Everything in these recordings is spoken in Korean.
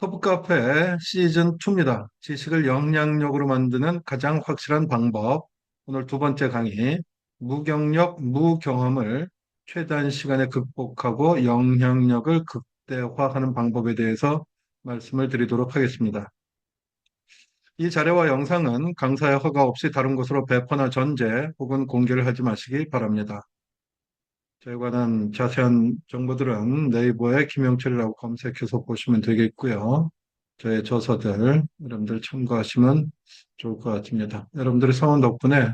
터브카페 시즌2입니다. 지식을 영향력으로 만드는 가장 확실한 방법. 오늘 두 번째 강의, 무경력, 무경험을 최단 시간에 극복하고 영향력을 극대화하는 방법에 대해서 말씀을 드리도록 하겠습니다. 이 자료와 영상은 강사의 허가 없이 다른 곳으로 배포나 전제 혹은 공개를 하지 마시기 바랍니다. 저에 관한 자세한 정보들은 네이버에 김영철이라고 검색해서 보시면 되겠고요. 저의 저서들 여러분들 참고하시면 좋을 것 같습니다. 여러분들의 성원 덕분에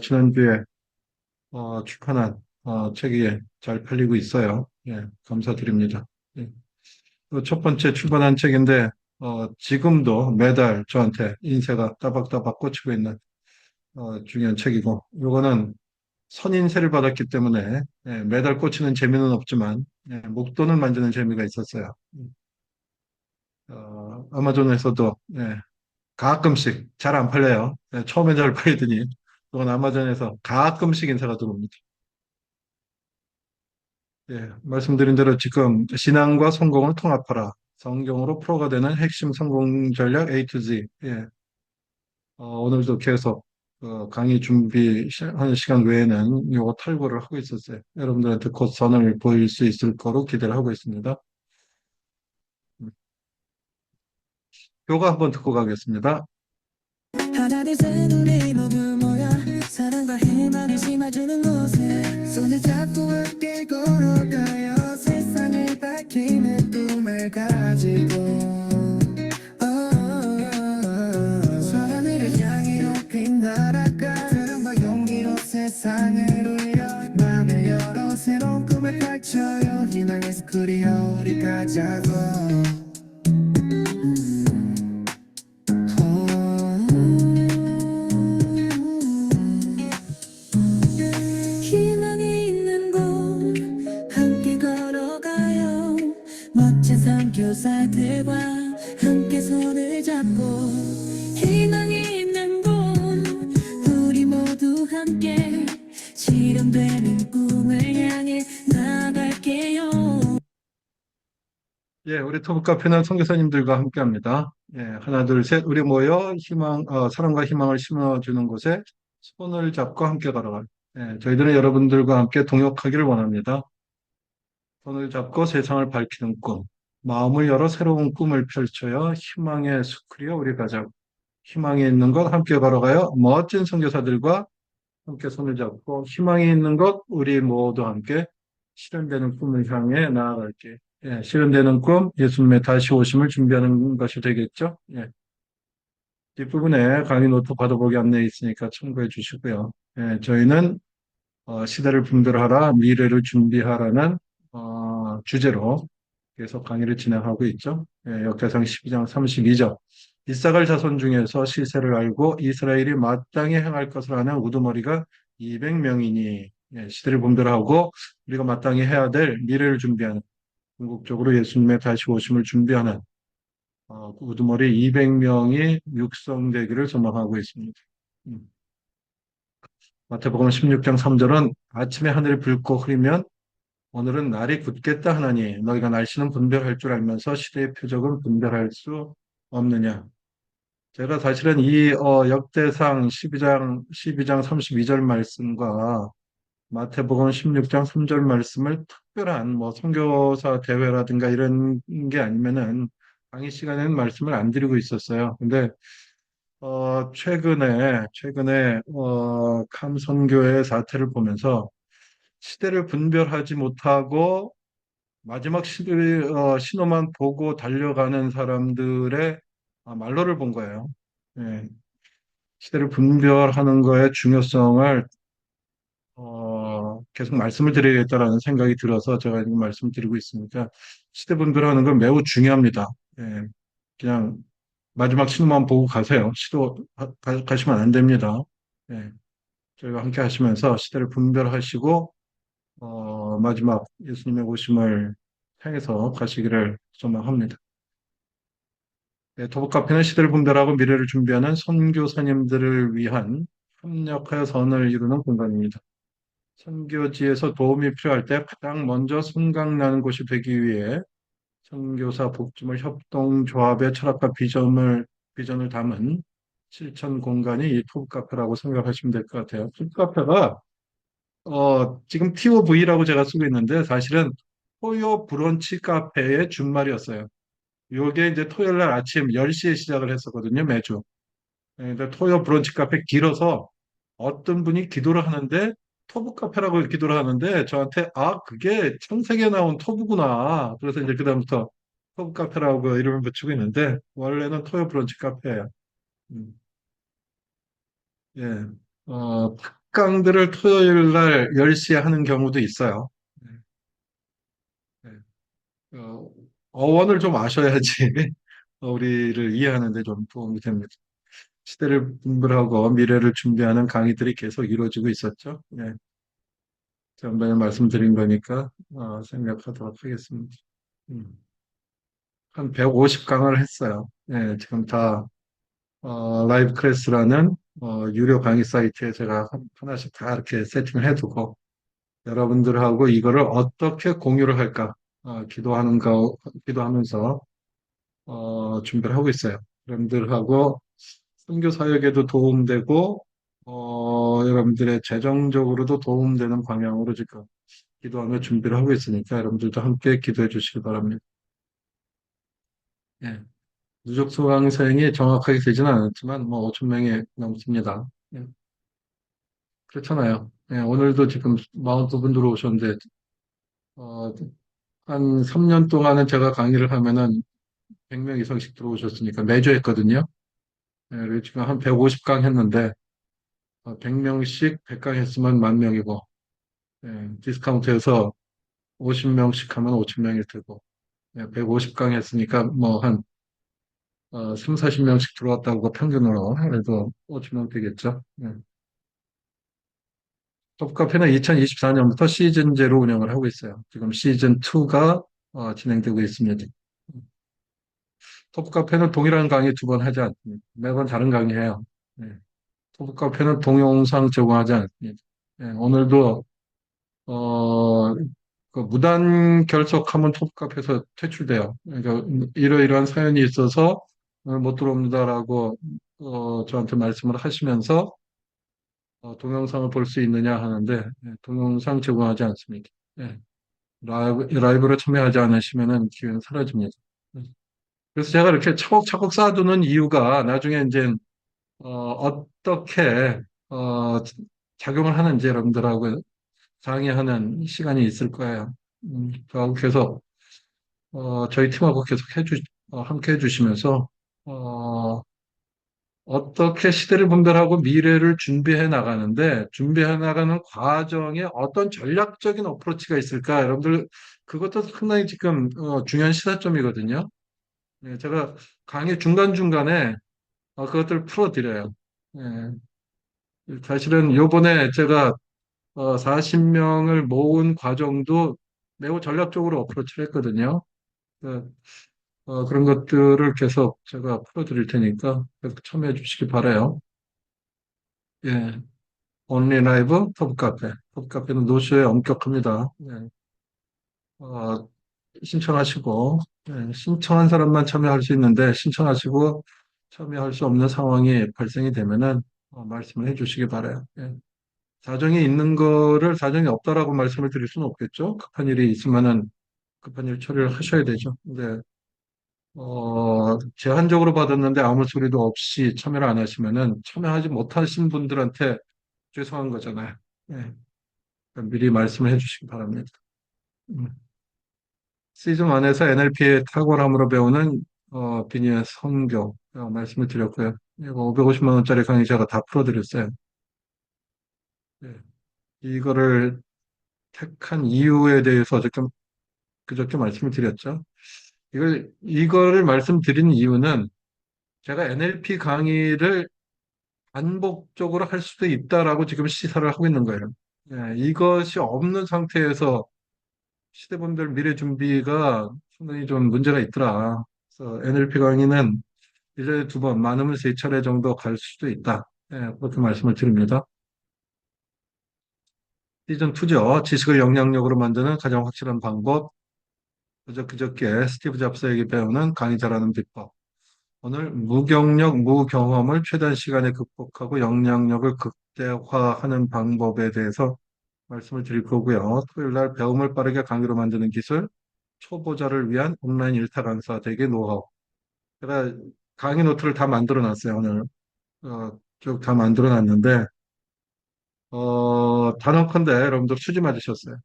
지난주에 출판한 책이 잘 팔리고 있어요. 예, 감사드립니다. 예. 그첫 번째 출판한 책인데 지금도 매달 저한테 인쇄가 따박따박 꽂히고 있는 중요한 책이고, 이거는 선인세를 받았기 때문에 매달 꽂히는 재미는 없지만 목돈을 만드는 재미가 있었어요. 아마존에서도 가끔씩 잘 안 팔려요. 처음엔 잘 팔리더니 그건 아마존에서 가끔씩 인사가 들어옵니다. 말씀드린 대로 지금 신앙과 성공을 통합하라. 성경으로 프로가 되는 핵심 성공 전략 A to Z. 오늘도 계속 강의 준비하는 시간 외에는 요거 탈거를 하고 있었어요. 여러분들한테 곧 선을 보일 수 있을 거로 기대를 하고 있습니다. 요거 한번 듣고 가겠습니다. 하나 둘셋 우리 모두 모여 사랑과 희망을 심어주는 곳에 손을 잡고 함께 걸어가요 세상을 밝히는 꿈을 가지고 하늘을 향해 높이 날아가 사랑과 용기로 세상을 울려 맘을 열어 새로운 꿈을 펼쳐요 희망에서 그리어 우리 가자고 희망이 있는 곳 함께 걸어가요 멋진 선교사들과 함께 손을 잡고 희망이 있는 곳 우리 모두 함께 실현되는 꿈을 향해 나갈게요. 우리 토브 카페는 선교사님들과 함께합니다. 하나 둘 셋 우리 모여 사랑과 희망을 심어주는 곳에 손을 잡고 함께 걸어가요. 저희들은 여러분들과 함께 동역하기를 원합니다. 손을 잡고 세상을 밝히는 꿈, 마음을 열어 새로운 꿈을 펼쳐요. 희망의 스크리어 우리 가자고. 희망이 있는 것 함께 걸어가요. 멋진 선교사들과 함께 손을 잡고 희망이 있는 것 우리 모두 함께 실현되는 꿈을 향해 나아갈게. 실현되는 꿈, 예수님의 다시 오심을 준비하는 것이 되겠죠. 뒷부분에 강의 노트 받아보기 안내에 있으니까 참고해 주시고요. 저희는 시대를 분별하라, 미래를 준비하라는 주제로 계속 강의를 진행하고 있죠. 역대상 12장 32절. 이사갈 자손 중에서 실세를 알고 이스라엘이 마땅히 행할 것을 아는 우두머리가 200명이니 시대를 분별하고 우리가 마땅히 해야 될 미래를 준비하는 궁극적으로 예수님의 다시 오심을 준비하는 우두머리 200명이 육성되기를 소망하고 있습니다. 음. 마태복음 16장 3절은 아침에 하늘이 붉고 흐리면 오늘은 날이 굳겠다 하나니 너희가 날씨는 분별할 줄 알면서 시대의 표적은 분별할 수 없느냐. 제가 사실은 이 역대상 12장 32절 말씀과 마태복음 16장 3절 말씀을 특별한 선교사 대회라든가 이런 게 아니면은 강의 시간에는 말씀을 안 드리고 있었어요. 근데 최근에 캄 선교의 사태를 보면서 시대를 분별하지 못하고 마지막 신호만 보고 달려가는 사람들의 말로를 본 거예요. 예, 시대를 분별하는 거의 중요성을 계속 말씀을 드려야겠다라는 생각이 들어서 제가 지금 말씀드리고 있으니까 시대 분별하는 건 매우 중요합니다. 그냥 마지막 신호만 보고 가세요. 가시면 안 됩니다. 예, 저희가 함께 하시면서 시대를 분별하시고 마지막 예수님의 오심을 향해서 가시기를 소망합니다. 도북 카페는 시대를 분별하고 미래를 준비하는 선교사님들을 위한 협력하여 선을 이루는 공간입니다. 선교지에서 도움이 필요할 때 가장 먼저 생각나는 곳이 되기 위해 선교사 복지물 협동조합의 철학과 비전을 담은 실천 공간이 이 톱 카페라고 생각하시면 될 것 같아요. 톱 카페가 지금 TOV라고 제가 쓰고 있는데 사실은 토요 브런치 카페의 준말이었어요. 요게 이제 토요일 날 아침 10시에 시작을 했었거든요, 매주. 근데 토요 브런치 카페 길어서 어떤 분이 기도를 하는데 토브 카페라고 기도를 하는데 저한테 그게 창세기에 나온 토브구나. 그래서 이제 그다음부터 토브 카페라고 이름을 붙이고 있는데 원래는 토요 브런치 카페예요. 음, 예. 특강들을 토요일 날 10시에 하는 경우도 있어요. 네, 네. 어원을 좀 아셔야지 우리를 이해하는 데 좀 도움이 됩니다. 시대를 분별하고 미래를 준비하는 강의들이 계속 이루어지고 있었죠. 예. 전번에 말씀드린 거니까 생각하도록 하겠습니다. 음. 한 150강을 했어요. 예, 지금 다 라이브 클래스라는 유료 강의 사이트에 제가 하나씩 다 이렇게 세팅을 해두고 여러분들하고 이거를 어떻게 공유를 할까 기도하면서 준비를 하고 있어요. 여러분들하고 선교 사역에도 도움되고 여러분들의 재정적으로도 도움되는 방향으로 지금 기도하며 준비를 하고 있으니까 여러분들도 함께 기도해 주시기 바랍니다. 예. 누적 수강생이 정확하게 되지는 않았지만 뭐 5천 명이 넘습니다. 예. 그렇잖아요. 예, 오늘도 지금 42분 들어오셨는데 어, 한 3년 동안은 제가 강의를 하면은 100명 이상씩 들어오셨으니까 매주 했거든요. 예, 그리고 지금 한 150강 했는데 100명씩 100강 했으면 10,000명이고 디스카운트해서 50명씩 하면 5천 명일 테고 150강 했으니까 뭐 한 3, 40명씩 들어왔다고 평균으로 해도 5천 명 되겠죠. 톱카페는 2024년부터 시즌제로 운영을 하고 있어요. 지금 시즌 2가 진행되고 있습니다. 톱카페는 동일한 강의 두 번 하지 않습니다. 매번 다른 강의해요. 네. 톱카페는 동영상 제공하지 않습니다. 네, 오늘도 어, 그 무단 결석하면 톱카페에서 퇴출돼요. 그러니까 이러이러한 사연이 있어서 오늘 못 들어옵니다라고 저한테 말씀을 하시면서 동영상을 볼 수 있느냐 하는데 동영상 제공하지 않습니다. 예. 라이브로 참여하지 않으시면은 기회는 사라집니다. 그래서 제가 이렇게 차곡차곡 쌓아두는 이유가 나중에 이제 어떻게 어, 작용을 하는지 여러분들하고 상의하는 시간이 있을 거예요. 저하고 계속 저희 팀하고 계속 함께 해주시면서 어, 어떻게 시대를 분별하고 미래를 준비해 나가는 과정에 어떤 전략적인 어프로치가 있을까? 여러분들, 그것도 상당히 지금 중요한 시사점이거든요. 네, 제가 강의 중간중간에 그것들을 풀어드려요. 예, 사실은 요번에 제가 40명을 모은 과정도 매우 전략적으로 어프로치를 했거든요. 그, 그런 것들을 계속 제가 풀어드릴 테니까 계속 참여해 주시기 바라요. 예. 온리 라이브 톱카페. 톱카페는 노쇼에 엄격합니다. 네. 어, 신청하시고, 신청한 사람만 참여할 수 있는데, 신청하시고 참여할 수 없는 상황이 발생이 되면은, 말씀을 해 주시기 바라요. 예. 사정이 있는 거를 사정이 없다라고 말씀을 드릴 수는 없겠죠. 급한 일이 있으면은 급한 일 처리를 하셔야 되죠. 근데, 제한적으로 받았는데 아무 소리도 없이 참여를 안 하시면은 참여하지 못하신 분들한테 죄송한 거잖아요. 예. 미리 말씀을 해주시기 바랍니다. 음. 시즌 1에서 NLP의 탁월함으로 배우는 비니의 성교 말씀을 드렸고요. 이거 550만 원짜리 강의 제가 다 풀어드렸어요. 네. 이거를 택한 이유에 대해서 그저께 말씀을 드렸죠. 이거를 말씀드린 이유는 제가 NLP 강의를 반복적으로 할 수도 있다라고 지금 시사를 하고 있는 거예요. 이것이 없는 상태에서 시대분별 미래 준비가 상당히 좀 문제가 있더라. 그래서 NLP 강의는 일년에 두 번, 많으면 세 차례 정도 갈 수도 있다. 그렇게 말씀을 드립니다. 시즌 2죠. 지식을 영향력으로 만드는 가장 확실한 방법. 그저께 스티브 잡스에게 배우는 강의 잘하는 비법. 오늘 무경력, 무경험을 최단 시간에 극복하고 영향력을 극대화하는 방법에 대해서 말씀을 드릴 거고요. 토요일 날 배움을 빠르게 강의로 만드는 기술, 초보자를 위한 온라인 일타 강사 대개 노하우. 제가 강의 노트를 다 만들어 놨어요, 오늘. 쭉 다 만들어 놨는데, 단언컨대 여러분들 수지 맞으셨어요.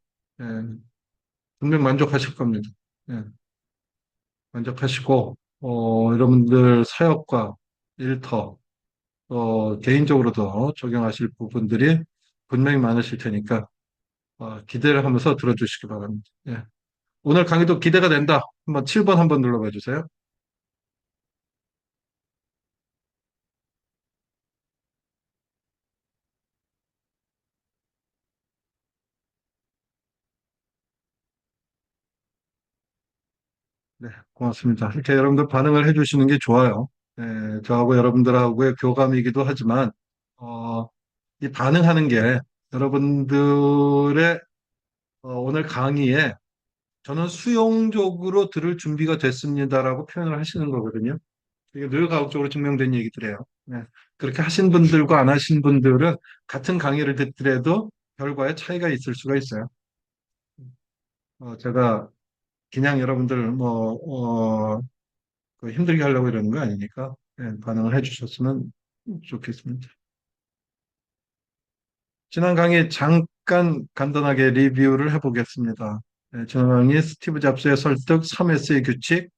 예, 분명 만족하실 겁니다. 예, 만족하시고, 여러분들 사역과 일터, 개인적으로도 적용하실 부분들이 분명히 많으실 테니까, 기대를 하면서 들어주시기 바랍니다. 예. 오늘 강의도 기대가 된다. 한번 7번 한번 눌러봐 주세요. 네, 고맙습니다. 이렇게 여러분들 반응을 해주시는 게 좋아요. 저하고 여러분들하고의 교감이기도 하지만, 어, 이 반응하는 게 여러분들의 오늘 강의에 저는 수용적으로 들을 준비가 됐습니다라고 표현을 하시는 거거든요. 이게 늘 과학적으로 증명된 얘기들이에요. 네. 그렇게 하신 분들과 안 하신 분들은 같은 강의를 듣더라도 결과에 차이가 있을 수가 있어요. 제가 그냥 여러분들 그 힘들게 하려고 이러는 거 아니니까 반응을 해주셨으면 좋겠습니다. 지난 강의 잠깐 간단하게 리뷰를 해보겠습니다. 지난 강의 스티브 잡스의 설득, 3S의 규칙,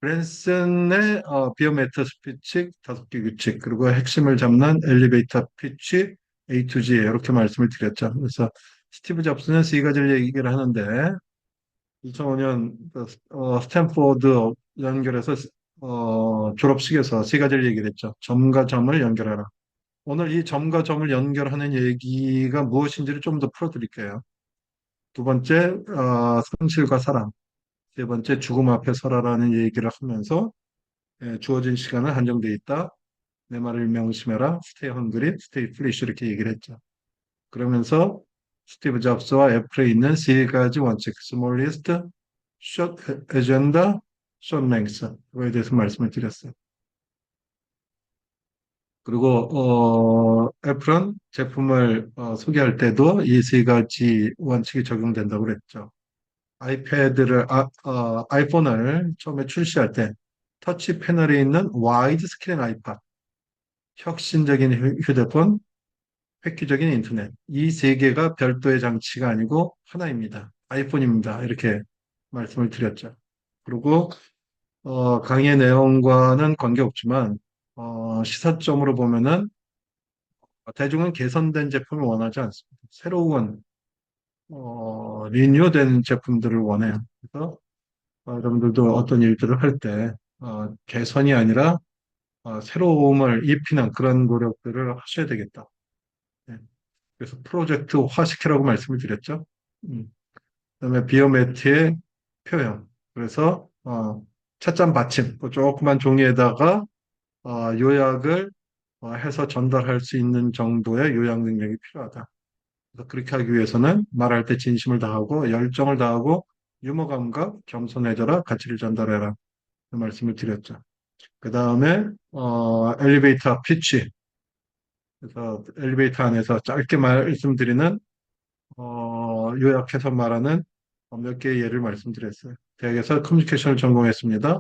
브랜슨의 비오메트 스피치, 5개 규칙, 그리고 핵심을 잡는 엘리베이터 피치, A to G 이렇게 말씀을 드렸죠. 그래서 스티브 잡스는 세 가지를 얘기를 하는데 2005년 스탠포드 연결해서 졸업식에서 세 가지를 얘기를 했죠. 점과 점을 연결하라. 오늘 이 점과 점을 연결하는 얘기가 무엇인지를 좀 더 풀어드릴게요. 두 번째, 성실과 사랑. 세 번째, 죽음 앞에 서라라는 얘기를 하면서 주어진 시간은 한정돼 있다. 내 말을 명심해라. 스테이 헝그리, 스테이 플리쉬 이렇게 얘기를 했죠. 그러면서 스티브 잡스와 애플에 있는 세 가지 원칙, 스몰리스트, 숏 에젠다, 숏 랭스 그거에 대해서 말씀을 드렸어요. 그리고 애플은 제품을 소개할 때도 이 세 가지 원칙이 적용된다고 그랬죠. 아이폰을 처음에 출시할 때 터치 패널에 있는 와이드 스크린 아이팟, 혁신적인 휴대폰, 획기적인 인터넷. 이 세 개가 별도의 장치가 아니고 하나입니다. 아이폰입니다. 이렇게 말씀을 드렸죠. 그리고 강의 내용과는 관계없지만 시사점으로 보면은 대중은 개선된 제품을 원하지 않습니다. 새로운 리뉴된 제품들을 원해요. 그래서 여러분들도 어떤 일들을 할 때 개선이 아니라 새로움을 입히는 그런 노력들을 하셔야 되겠다. 네. 그래서 프로젝트화 시키라고 말씀을 드렸죠. 음. 그다음에 비오메트의 표현. 그래서 찻잔 받침, 그 조그만 종이에다가 요약을 해서 전달할 수 있는 정도의 요약 능력이 필요하다. 그래서 그렇게 하기 위해서는 말할 때 진심을 다하고 열정을 다하고 유머 감각, 겸손해져라, 가치를 전달해라. 그 말씀을 드렸죠. 그 다음에 엘리베이터 피치. 그래서 엘리베이터 안에서 짧게 말씀드리는 요약해서 말하는 몇 개의 예를 말씀드렸어요. 대학에서 커뮤니케이션을 전공했습니다.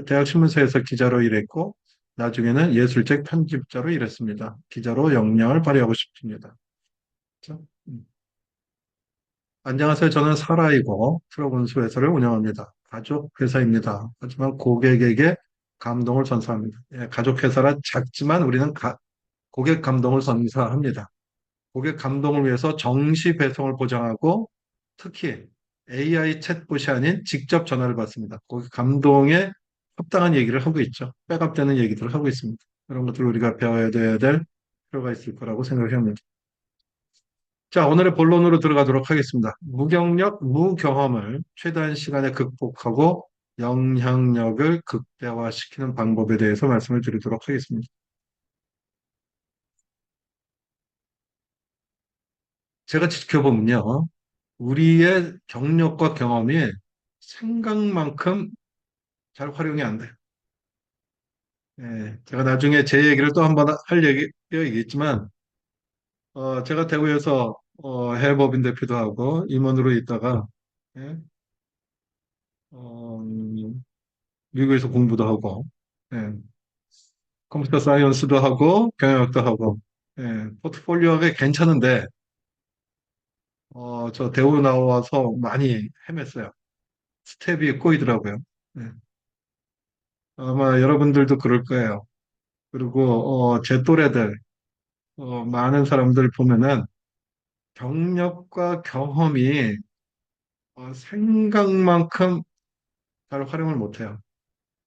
대학신문사에서 기자로 일했고 나중에는 예술책 편집자로 일했습니다. 기자로 역량을 발휘하고 싶습니다. 그렇죠? 안녕하세요. 저는 사라이고 트러블스 회사를 운영합니다. 가족 회사입니다. 하지만 고객에게 감동을 선사합니다. 예, 가족 회사라 작지만 우리는 고객 감동을 선사합니다. 고객 감동을 위해서 정시 배송을 보장하고 특히 AI 챗봇이 아닌 직접 전화를 받습니다. 고객 감동에 합당한 얘기를 하고 있죠. 백업되는 얘기들을 하고 있습니다. 이런 것들을 우리가 배워야 될 필요가 있을 거라고 생각합니다. 자, 오늘의 본론으로 들어가도록 하겠습니다. 무경력, 무경험을 최단 시간에 극복하고 영향력을 극대화시키는 방법에 대해서 말씀을 드리도록 하겠습니다. 제가 지켜보면요. 우리의 경력과 경험이 생각만큼 잘 활용이 안 돼. 예, 제가 나중에 제 얘기를 또 한 번 할 얘기겠지만, 제가 대구에서 해법인 대표도 하고 임원으로 있다가, 예, 어, 미국에서 공부도 하고, 예, 컴퓨터 사이언스도 하고 경영학도 하고, 예, 포트폴리오가 괜찮은데, 저 대우 나와서 많이 헤맸어요. 스텝이 꼬이더라고요. 예, 아마 여러분들도 그럴 거예요. 그리고 제 또래들, 많은 사람들 보면은 경력과 경험이 생각만큼 잘 활용을 못해요.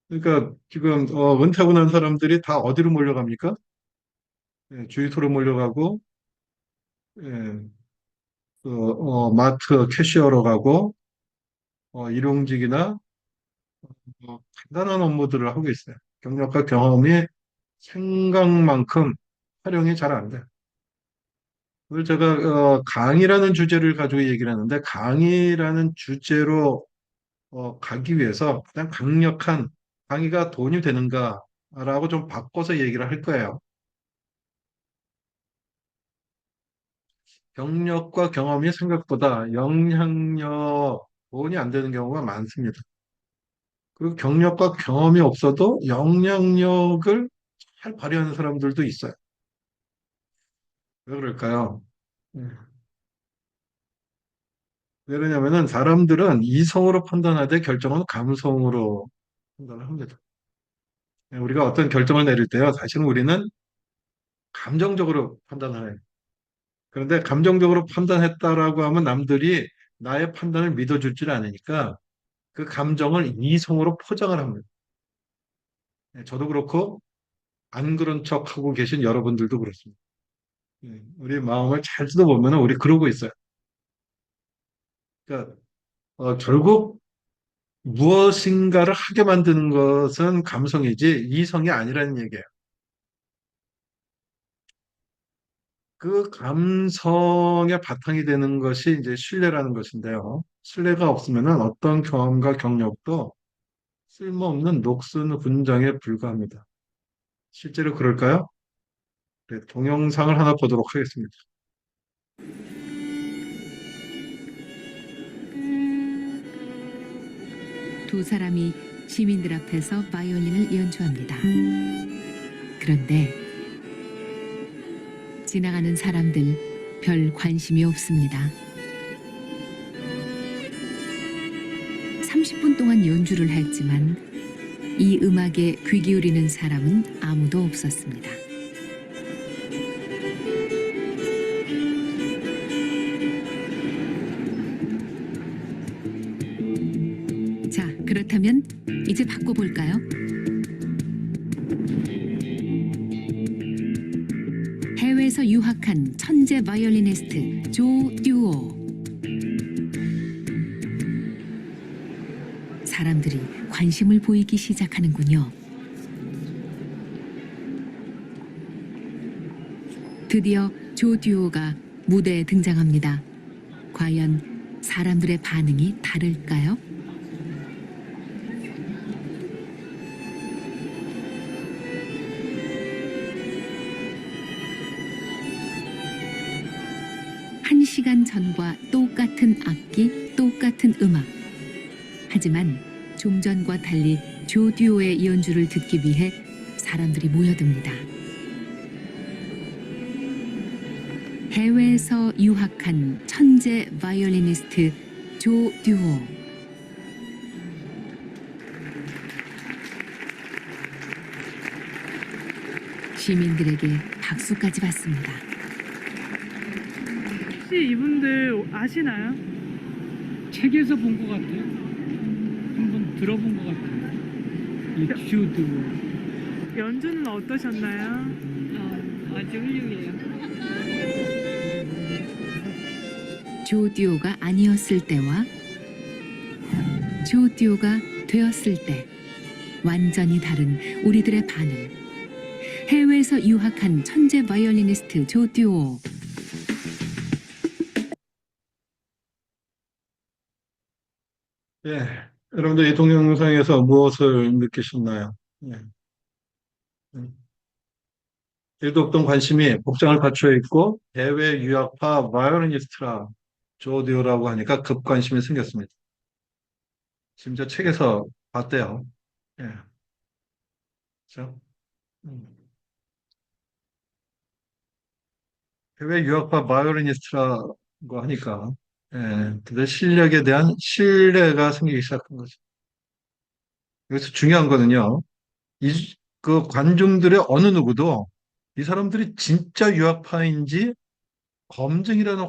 그러니까 지금 은퇴하고 난 사람들이 다 어디로 몰려갑니까? 예, 주유소로 몰려가고, 예, 마트 캐시어로 가고, 일용직이나 간단한 업무들을 하고 있어요. 경력과 경험이 생각만큼 활용이 잘 안 돼요. 그래서 제가 강의라는 주제를 가지고 얘기를 하는데 강의라는 주제로 가기 위해서 가장 강력한 강의가 돈이 되는가라고 좀 바꿔서 얘기를 할 거예요. 경력과 경험이 생각보다 영향력, 돈이 안 되는 경우가 많습니다. 그리고 경력과 경험이 없어도 영향력을 잘 발휘하는 사람들도 있어요. 왜 그럴까요? 네. 왜 그러냐면은 사람들은 이성으로 판단하되 결정은 감성으로 판단을 합니다. 네, 우리가 어떤 결정을 내릴 때요, 사실은 우리는 감정적으로 판단을 해요. 그런데 감정적으로 판단했다라고 하면 남들이 나의 판단을 믿어주질 않으니까 그 감정을 이성으로 포장을 합니다. 네, 저도 그렇고 안 그런 척 하고 계신 여러분들도 그렇습니다. 우리 마음을 잘 뜯어보면 우리 그러고 있어요. 그러니까 결국 무엇인가를 하게 만드는 것은 감성이지 이성이 아니라는 얘기예요. 그 감성의 바탕이 되는 것이 이제 신뢰라는 것인데요. 신뢰가 없으면 어떤 경험과 경력도 쓸모없는 녹슨 훈장에 불과합니다. 실제로 그럴까요? 네, 동영상을 하나 보도록 하겠습니다. 두 사람이 시민들 앞에서 바이올린을 연주합니다. 그런데 지나가는 사람들 별 관심이 없습니다. 30분 동안 연주를 했지만 이 음악에 귀 기울이는 사람은 아무도 없었습니다. 자, 그렇다면 이제 바꿔볼까요? 해외에서 유학한 천재 바이올리니스트 조 듀오. 사람들이 관심을 보이기 시작하는군요. 드디어 조 듀오가 무대에 등장합니다. 과연 사람들의 반응이 다를까요? 한 시간 전과 똑같은 악기, 똑같은 음악. 하지만 좀 전과 달리 조 듀오의 연주를 듣기 위해 사람들이 모여듭니다. 해외에서 유학한 천재 바이올리니스트 조 듀오. 시민들에게 박수까지 받습니다. 혹시 이분들 아시나요? 책에서 본 것 같아요. 한번 들어본 것 같아요. 이 큐드. 연주는 어떠셨나요? 아주 훌륭해요. 조 듀오가 아니었을 때와 조 듀오가 되었을 때 완전히 다른 우리들의 반응. 해외에서 유학한 천재 바이올리니스트 조 듀오. 예, 여러분들 이 동영상에서 무엇을 느끼셨나요? 예, 음. 일도 없던 관심이 복장을 갖추어 있고 해외 유학파 바이올리니스트라 조디오라고 하니까 급관심이 생겼습니다. 심지어 책에서 봤대요. 예, 그렇죠? 음. 해외 유학파 바이올리니스트라고 하니까 그들 실력에 대한 신뢰가 생기기 시작한 거죠. 여기서 중요한 거는요. 그 관중들의 어느 누구도 이 사람들이 진짜 유학파인지 검증이라는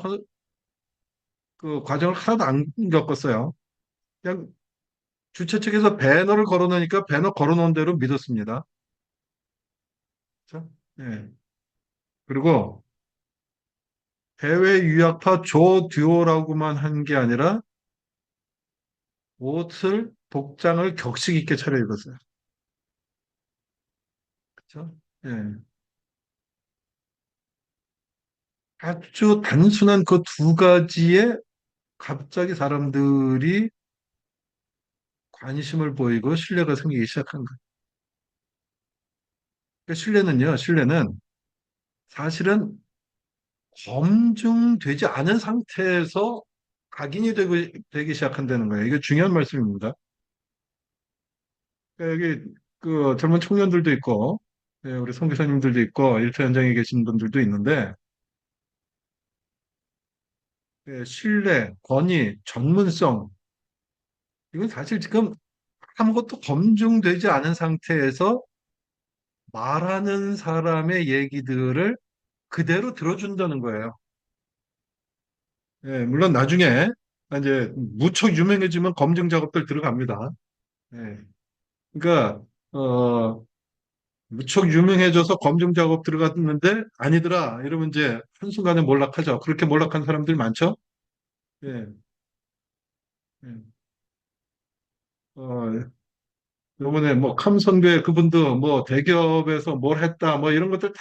그 과정을 하나도 안 겪었어요. 그냥 주최 측에서 배너를 걸어놓으니까 배너 걸어놓은 대로 믿었습니다. 그렇죠? 예. 그리고 해외 유학파 조 듀오라고만 한 게 아니라 옷을 복장을 격식 있게 차려입었어요. 그렇죠? 예. 아주 단순한 그 두 가지에 갑자기 사람들이 관심을 보이고 신뢰가 생기기 시작한 거예요. 그 신뢰는 사실은 검증되지 않은 상태에서 되기 시작한다는 거예요. 이게 중요한 말씀입니다. 그러니까 여기 그 젊은 청년들도 있고, 우리 선교사님들도 있고, 일터 현장에 계신 분들도 있는데, 신뢰, 권위, 전문성, 이건 사실 지금 아무것도 검증되지 않은 상태에서 말하는 사람의 얘기들을 그대로 들어준다는 거예요. 물론 나중에 이제 무척 유명해지면 검증 작업들 들어갑니다. 예. 그러니까 무척 유명해져서 검증 작업 들어갔는데 아니더라 이러면 이제 한순간에 몰락하죠. 그렇게 몰락한 사람들 많죠. 예. 예. 어, 요번에 뭐 캄성교회 그분도 뭐 대기업에서 뭘 했다 뭐 이런 것들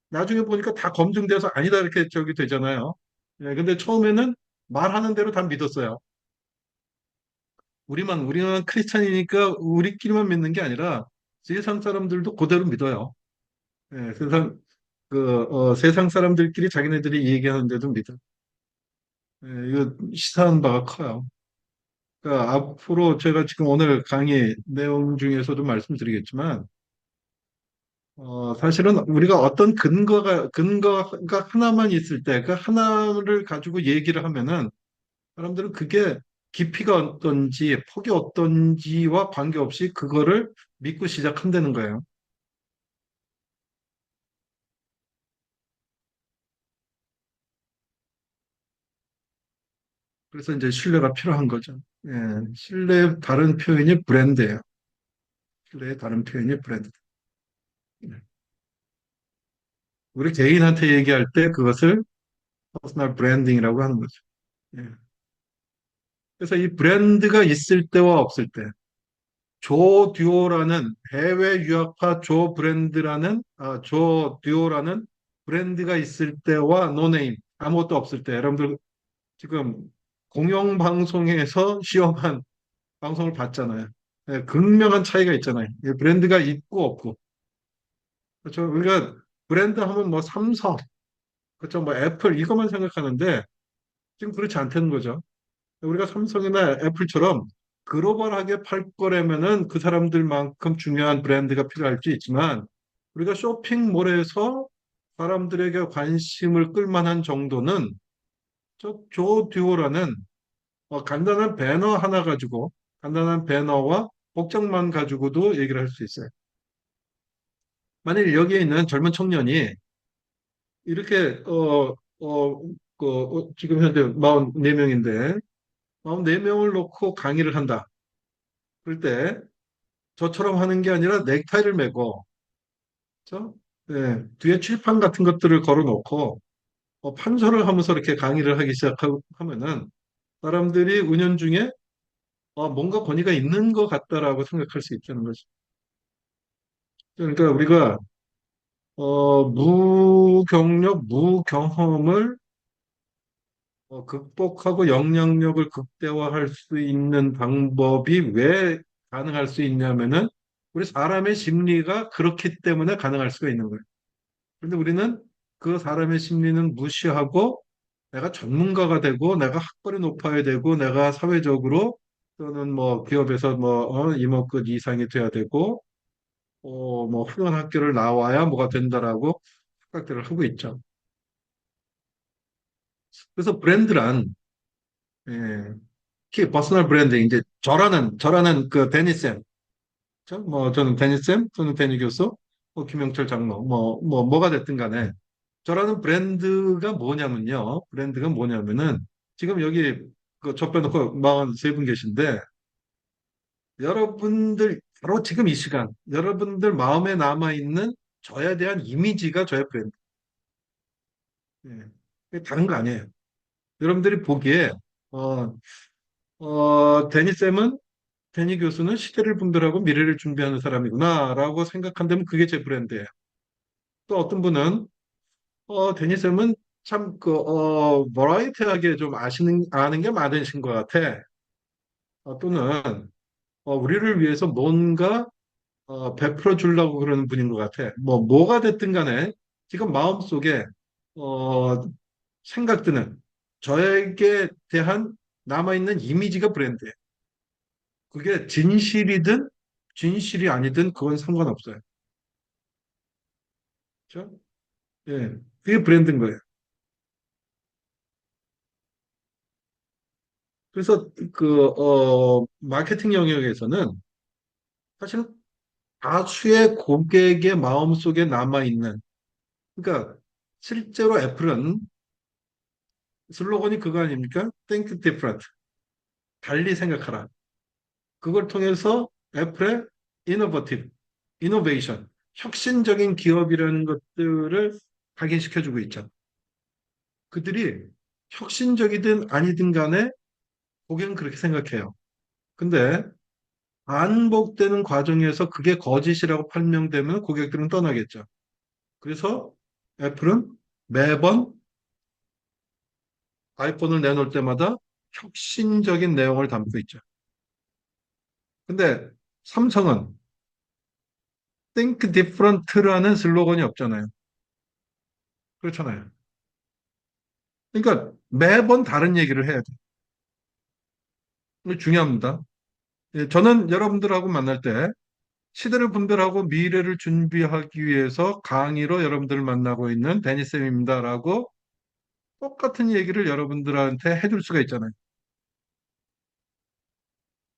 나중에 보니까 다 검증돼서 아니다 이렇게 저기 되잖아요. 근데 처음에는 말하는 대로 다 믿었어요. 우리만 크리스찬이니까 우리끼리만 믿는 게 아니라 세상 사람들도 그대로 믿어요. 세상 사람들끼리 자기네들이 얘기하는데도 믿어. 이거 시사하는 바가 커요. 그러니까 앞으로 제가 지금 오늘 강의 내용 중에서도 말씀드리겠지만, 사실은 우리가 어떤 근거가 하나만 있을 때, 그 하나를 가지고 얘기를 하면은, 사람들은 그게 깊이가 어떤지, 폭이 어떤지와 관계없이 그거를 믿고 시작한다는 거예요. 그래서 이제 신뢰가 필요한 거죠. 예, 신뢰의 다른 표현이 브랜드예요. 신뢰의 다른 표현이 브랜드. 예. 우리 개인한테 얘기할 때 그것을 퍼스널 브랜딩이라고 하는 거죠. 예. 그래서 이 브랜드가 있을 때와 없을 때, 조 듀오라는 해외 유학파 조 듀오라는 브랜드가 있을 때와 노네임 아무것도 없을 때, 여러분들 지금 공영방송에서 시험한 방송을 봤잖아요. 극명한 차이가 있잖아요. 이 브랜드가 있고 없고. 그렇죠. 우리가 브랜드 하면 뭐 삼성, 그렇죠. 뭐 애플 이것만 생각하는데 지금 그렇지 않다는 거죠. 우리가 삼성이나 애플처럼 글로벌하게 팔 거라면은 그 사람들만큼 중요한 브랜드가 필요할지 있지만 우리가 쇼핑몰에서 사람들에게 관심을 끌 만한 정도는 조 듀오라는 간단한 배너와 복장만 가지고도 얘기를 할 수 있어요. 만일 여기에 있는 젊은 청년이 이렇게 지금 현재 44명인데 44명을 놓고 강의를 한다. 그럴 때 저처럼 하는 게 아니라 넥타이를 메고 그죠? 뒤에 칠판 같은 것들을 걸어놓고 판서를 하면서 이렇게 강의를 하기 시작하면은 사람들이 은연중에 뭔가 권위가 있는 것 같다라고 생각할 수 있다는 거죠. 그러니까 우리가 무경력, 무경험을 극복하고 영향력을 극대화할 수 있는 방법이 왜 가능할 수 있냐면은 우리 사람의 심리가 그렇기 때문에 가능할 수가 있는 거예요. 그런데 우리는 그 사람의 심리는 무시하고 내가 전문가가 되고 내가 학벌이 높아야 되고 내가 사회적으로 또는 뭐 기업에서 뭐 임원급 이상이 돼야 되고 뭐 훌륭한 학교를 나와야 뭐가 된다라고 생각들을 하고 있죠. 그래서 브랜드란 예, 특히 퍼스널 브랜드 이제 저라는 그 데니 쌤, 뭐 저는 데니 쌤, 저는 데니 교수, 뭐 김영철 장로, 뭐가 됐든 간에 저라는 브랜드가 뭐냐면은 지금 여기 그저 빼놓고 43분 계신데 여러분들 바로 지금 이 시간 여러분들 마음에 남아 있는 저에 대한 이미지가 저의 브랜드. 예. 다른 거 아니에요. 여러분들이 보기에 어, 데니 쌤은 데니 교수는 시대를 분별하고 미래를 준비하는 사람이구나라고 생각한다면 그게 제 브랜드예요. 또 어떤 분은 데니 쌤은 참 버라이어티하게 좀 아는 게 많으신 것 같아. 또는 우리를 위해서 뭔가 베풀어 주려고 그러는 분인 것 같아. 뭐가 됐든 간에 지금 마음속에 어, 생각드는 저에게 대한 남아있는 이미지가 브랜드예요. 그게 진실이든 진실이 아니든 그건 상관없어요. 그렇죠? 예, 그게 브랜드인 거예요. 그래서 마케팅 영역에서는 사실은 다수의 고객의 마음속에 남아있는 그러니까 실제로 애플은 슬로건이 그거 아닙니까? Think different. 달리 생각하라. 그걸 통해서 애플의 innovative, innovation, 혁신적인 기업이라는 것들을 각인시켜주고 있죠. 그들이 혁신적이든 아니든 간에 고객은 그렇게 생각해요. 근데 반복되는 과정에서 그게 거짓이라고 판명되면 고객들은 떠나겠죠. 그래서 애플은 매번 아이폰을 내놓을 때마다 혁신적인 내용을 담고 있죠. 근데 삼성은 Think Different라는 슬로건이 없잖아요. 그렇잖아요. 그러니까 매번 다른 얘기를 해야 돼요. 이거 중요합니다. 예, 저는 여러분들하고 만날 때 시대를 분별하고 미래를 준비하기 위해서 강의로 여러분들을 만나고 있는 데니쌤입니다라고 똑같은 얘기를 여러분들한테 해줄 수가 있잖아요.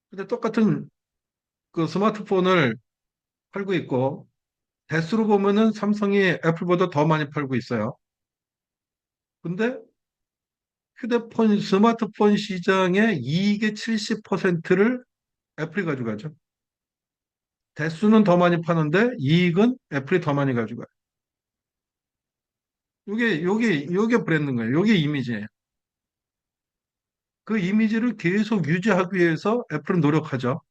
근데 똑같은 그 스마트폰을 팔고 있고 대수로 보면은 삼성이 애플보다 더 많이 팔고 있어요. 근데 스마트폰 시장의 이익의 70%를 애플이 가져가죠. 대수는 더 많이 파는데 이익은 애플이 더 많이 가져가요. 요게 브랜드인 거예요. 요게 이미지예요. 그 이미지를 계속 유지하기 위해서 애플은 노력하죠.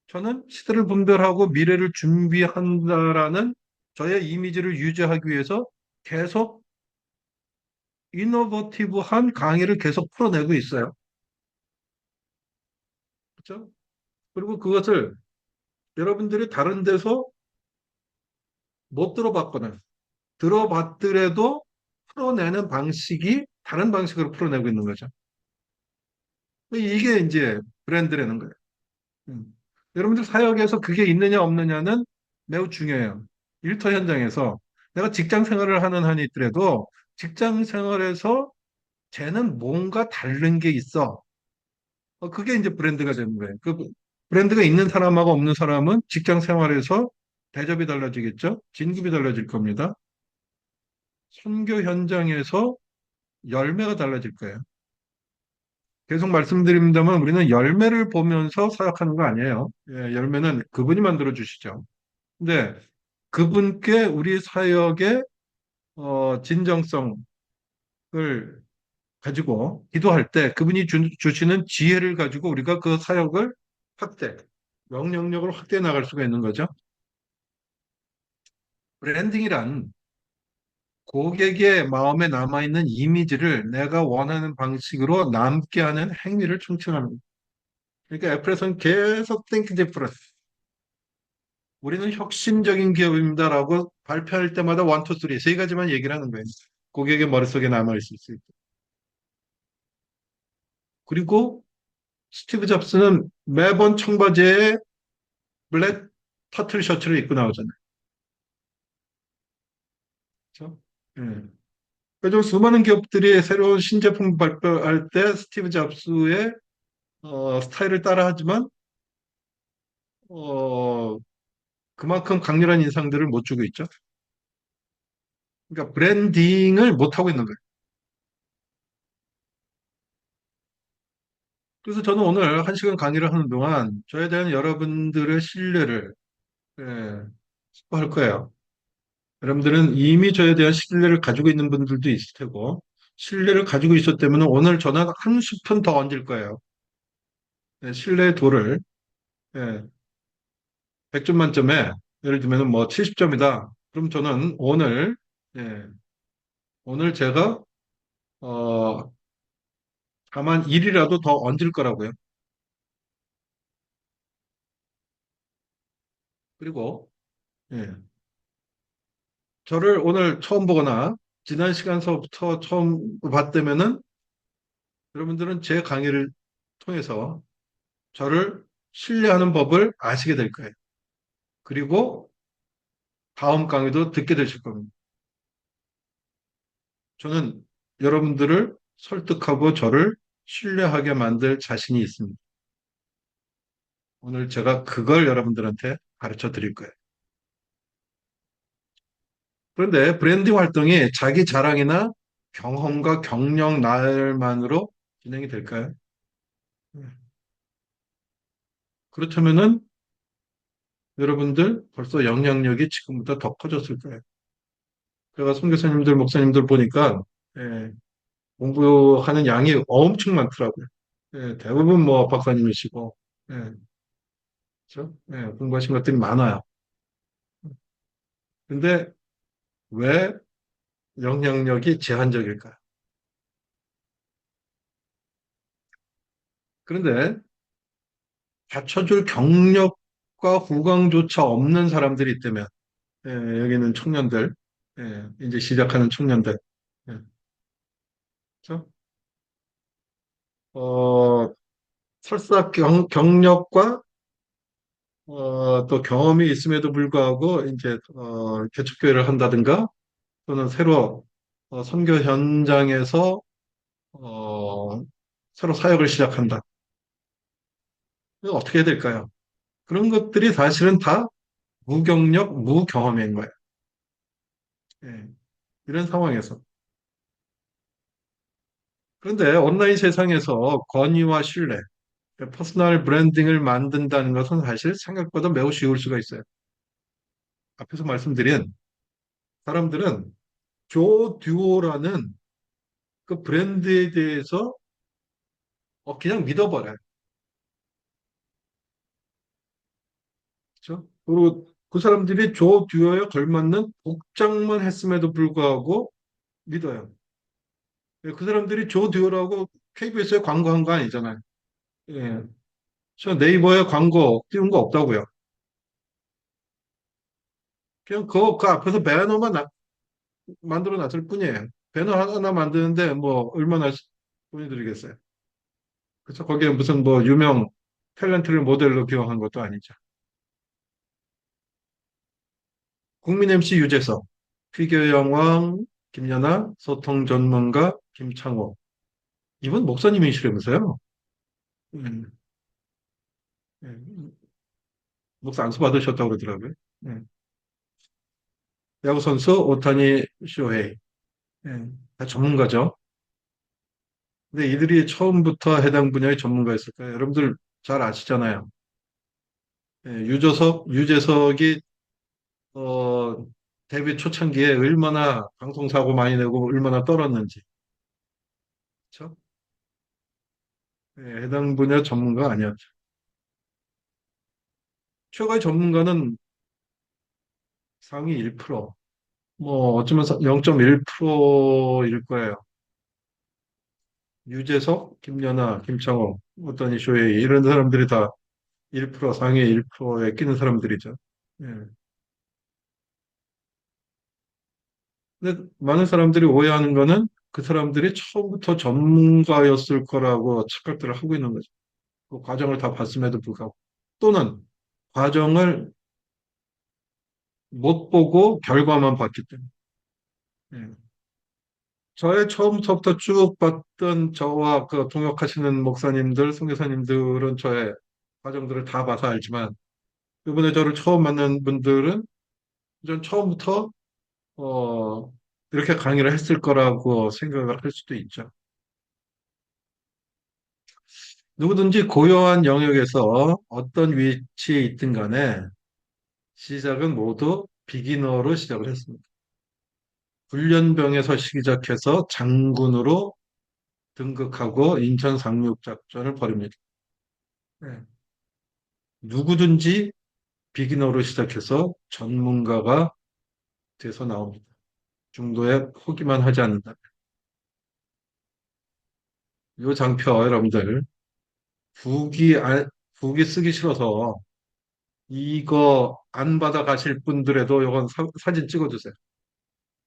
저는 시대를 분별하고 미래를 준비한다라는 저의 이미지를 유지하기 위해서 계속 이노버티브한 강의를 계속 풀어내고 있어요. 그렇죠? 그리고 그것을 여러분들이 다른 데서 못 들어봤거나 들어봤더라도 풀어내는 방식이 다른 방식으로 풀어내고 있는 거죠. 이게 이제 브랜드라는 거예요. 음. 여러분들 사역에서 그게 있느냐 없느냐는 매우 중요해요. 일터 현장에서 내가 직장 생활을 하는 한이 있더라도 직장 생활에서 쟤는 뭔가 다른 게 있어. 그게 이제 브랜드가 되는 거예요. 그 브랜드가 있는 사람하고 없는 사람은 직장 생활에서 대접이 달라지겠죠? 진급이 달라질 겁니다. 선교 현장에서 열매가 달라질 거예요. 계속 말씀드립니다만 우리는 열매를 보면서 사역하는 거 아니에요. 예, 열매는 그분이 만들어 주시죠. 근데 그분께 우리 사역의 진정성을 가지고 기도할 때 그분이 주시는 지혜를 가지고 우리가 그 사역을 확대, 영향력을 확대해 나갈 수가 있는 거죠. 브랜딩이란 고객의 마음에 남아있는 이미지를 내가 원하는 방식으로 남게 하는 행위를 촉진합니다. 그러니까 애플에서는 계속 think different. 우리는 혁신적인 기업입니다라고 발표할 때마다 1, 2, 3, 세 가지만 얘기를 하는 거예요. 고객의 머릿속에 남아있을 수 있게. 그리고 스티브 잡스는 매번 청바지에 블랙 터틀 셔츠를 입고 나오잖아요. 그렇죠? 예. 그래서 수많은 기업들이 새로운 신제품 발표할 때 스티브 잡스의 스타일을 따라하지만 어, 그만큼 강렬한 인상들을 못 주고 있죠. 그러니까 브랜딩을 못 하고 있는 거예요. 그래서 저는 오늘 1시간 강의를 하는 동안 저에 대한 여러분들의 신뢰를 예, 확보할 거예요. 여러분들은 이미 저에 대한 신뢰를 가지고 있는 분들도 있을 테고 신뢰를 가지고 있었다면 오늘 저는 한 스푼 더 얹을 거예요. 예, 신뢰의 도를 예, 100점 만점에 예를 들면 뭐 70점이다. 그럼 저는 예, 오늘 제가 어, 다만 1이라도 더 얹을 거라고요. 그리고 예, 저를 오늘 처음 보거나 지난 시간서부터 처음 봤다면은 여러분들은 제 강의를 통해서 저를 신뢰하는 법을 아시게 될 거예요. 그리고 다음 강의도 듣게 되실 겁니다. 저는 여러분들을 설득하고 저를 신뢰하게 만들 자신이 있습니다. 오늘 제가 그걸 여러분들한테 가르쳐 드릴 거예요. 그런데 브랜딩 활동이 자기 자랑이나 경험과 경력 날만으로 진행이 될까요? 네. 그렇다면은 여러분들 벌써 영향력이 지금보다 더 커졌을 거예요. 제가 선교사님들, 목사님들 보니까 예, 공부하는 양이 엄청 많더라고요. 예, 대부분 뭐 박사님이시고, 예, 그렇죠? 예, 공부하신 것들이 많아요. 근데 왜 영향력이 제한적일까요? 그런데 받쳐줄 경력과 후광조차 없는 사람들이 있다면, 예, 여기는 청년들, 예, 이제 시작하는 청년들, 예, 그렇죠? 어, 설사 경력과 또 경험이 있음에도 불구하고 이제 개척교회를 한다든가 또는 새로 선교 현장에서 어, 새로 사역을 시작한다. 이거 어떻게 해야 될까요? 그런 것들이 사실은 다 무경력, 무경험인 거예요. 예, 이런 상황에서. 그런데 온라인 세상에서 권위와 신뢰, 퍼스널 브랜딩을 만든다는 것은 사실 생각보다 매우 쉬울 수가 있어요. 앞에서 말씀드린 사람들은 조 듀오라는 그 브랜드에 대해서 그냥 믿어버려요. 그렇죠? 그리고 그 사람들이 조 듀오에 걸맞는 복장만 했음에도 불구하고 믿어요. 그 사람들이 조 듀오라고 KBS에 광고한 거 아니잖아요. 예. 저 네이버에 광고 띄운 거 없다고요. 그냥 그 앞에서 배너만 만들어 놨을 뿐이에요. 배너 하나 만드는데 뭐 얼마나 돈이 들겠어요. 그래서 거기에 무슨 뭐 유명 탤런트를 모델로 기용한 것도 아니죠. 국민 MC 유재석, 피겨 여왕 김연아, 소통 전문가 김창호. 이분 목사님이시라면서요? 음, 음, 목사 안수 받으셨다고 그러더라고요. 음. 야구 선수 오타니 쇼헤이. 다 전문가죠. 근데 이들이 처음부터 해당 분야의 전문가였을까요? 여러분들 잘 아시잖아요. 유재석이 어, 데뷔 초창기에 얼마나 방송사고 많이 내고 얼마나 떨었는지. 그렇죠? 해당 분야 전문가 아니었죠. 최고의 전문가는 상위 1%. 뭐 어쩌면 0.1%일 거예요. 유재석, 김연아, 김창호, 어떤 이슈에 이런 사람들이 다 1% 상위 1%에 끼는 사람들이죠. 예. 근데 많은 사람들이 오해하는 거는 그 사람들이 처음부터 전문가였을 거라고 착각들을 하고 있는 거죠. 그 과정을 다 봤음에도 불구하고. 또는 과정을 못 보고 결과만 봤기 때문에. 예. 저의 처음부터 쭉 봤던 저와 그 동역하시는 목사님들, 선교사님들은 저의 과정들을 다 봐서 알지만, 이번에 저를 처음 만난 분들은 전 처음부터, 어, 이렇게 강의를 했을 거라고 생각을 할 수도 있죠. 누구든지 고요한 영역에서 어떤 위치에 있든 간에 시작은 모두 비기너로 시작을 했습니다. 훈련병에서 시작해서 장군으로 등극하고 인천 상륙작전을 벌입니다. 네. 누구든지 비기너로 시작해서 전문가가 돼서 나옵니다. 중도에 포기만 하지 않는다. 이 장표 여러분들 후기 쓰기 싫어서 이거 안 받아 가실 분들에도 이건 사진 찍어주세요.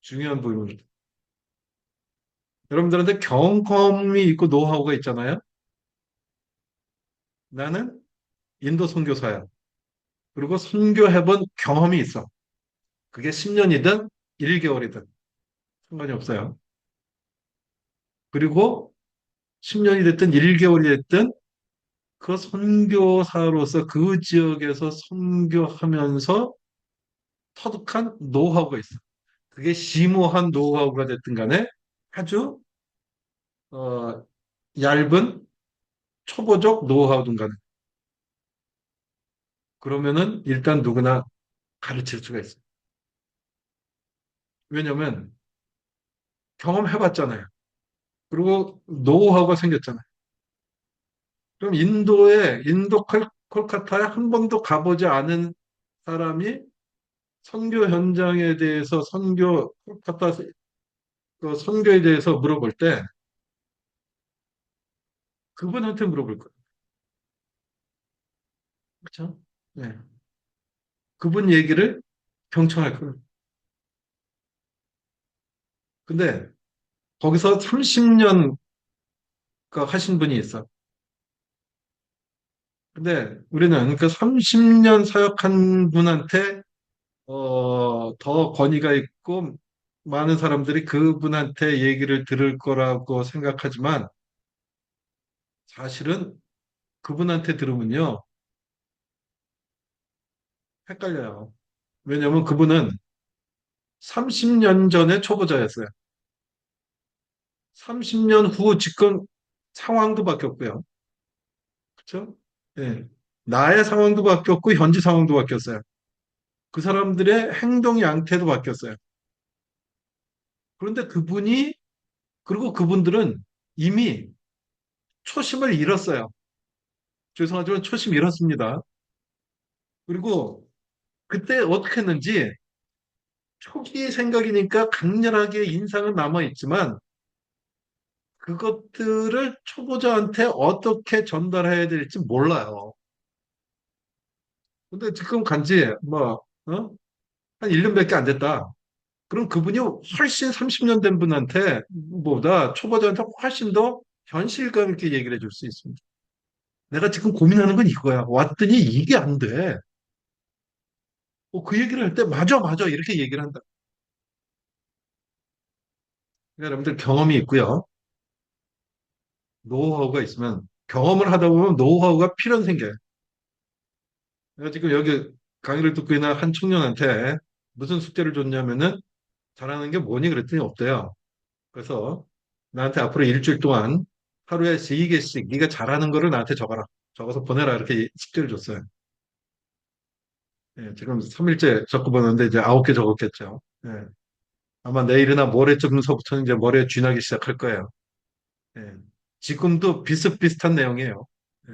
중요한 부분입니다. 여러분들한테 경험이 있고 노하우가 있잖아요. 나는 인도 선교사야. 그리고 선교해본 경험이 있어. 그게 10년이든 1개월이든 상관이 없어요. 그리고 10년이 됐든 1개월이 됐든 그 선교사로서 그 지역에서 선교하면서 터득한 노하우가 있어. 그게 심오한 노하우가 됐든 간에 아주 어, 얇은 초보적 노하우든 간에 그러면은 일단 누구나 가르칠 수가 있어요. 왜냐면 경험해봤잖아요. 그리고 노하우가 생겼잖아요. 그럼 콜카타에 한 번도 가보지 않은 사람이 선교 현장에 대해서 콜카타 그 선교에 대해서 물어볼 때 그분한테 물어볼 거예요. 그렇죠? 네. 그분 얘기를 경청할 거예요. 근데 거기서 30년 하신 분이 있어. 근데 우리는 그 30년 사역한 분한테 더 권위가 있고 많은 사람들이 그분한테 얘기를 들을 거라고 생각하지만 사실은 그분한테 들으면요 헷갈려요. 왜냐하면 그분은 30년 전에 초보자였어요. 30년 후 지금 상황도 바뀌었고요. 그렇죠? 예. 나의 상황도 바뀌었고 현지 상황도 바뀌었어요. 그 사람들의 행동 양태도 바뀌었어요. 그런데 그리고 그분들은 이미 초심을 잃었어요. 죄송하지만 초심 잃었습니다. 그리고 그때 어떻게 했는지 초기 생각이니까 강렬하게 인상은 남아있지만 그것들을 초보자한테 어떻게 전달해야 될지 몰라요. 근데 지금 간지 한 1년밖에 안 됐다. 그럼 그분이 훨씬 30년 된 분한테 보다 초보자한테 훨씬 더 현실감 있게 얘기를 해줄 수 있습니다. 내가 지금 고민하는 건 이거야. 왔더니 이게 안 돼. 그 얘기를 할 때 맞아 맞아 이렇게 얘기를 한다. 그러니까 여러분들 경험이 있고요. 노하우가 있으면 경험을 하다 보면 노하우가 필연 생겨요. 내가 지금 여기 강의를 듣고 있는 한 청년한테 무슨 숙제를 줬냐면은 잘하는 게 뭐니 그랬더니 없대요. 그래서 나한테 앞으로 일주일 동안 하루에 3개씩 네가 잘하는 거를 나한테 적어라. 적어서 보내라 이렇게 숙제를 줬어요. 예, 지금 3일째 적어보는데 이제 9개 적었겠죠. 예, 아마 내일이나 모레쯤서부터 이제 머리에 쥐나기 시작할 거예요. 예, 지금도 비슷비슷한 내용이에요. 예,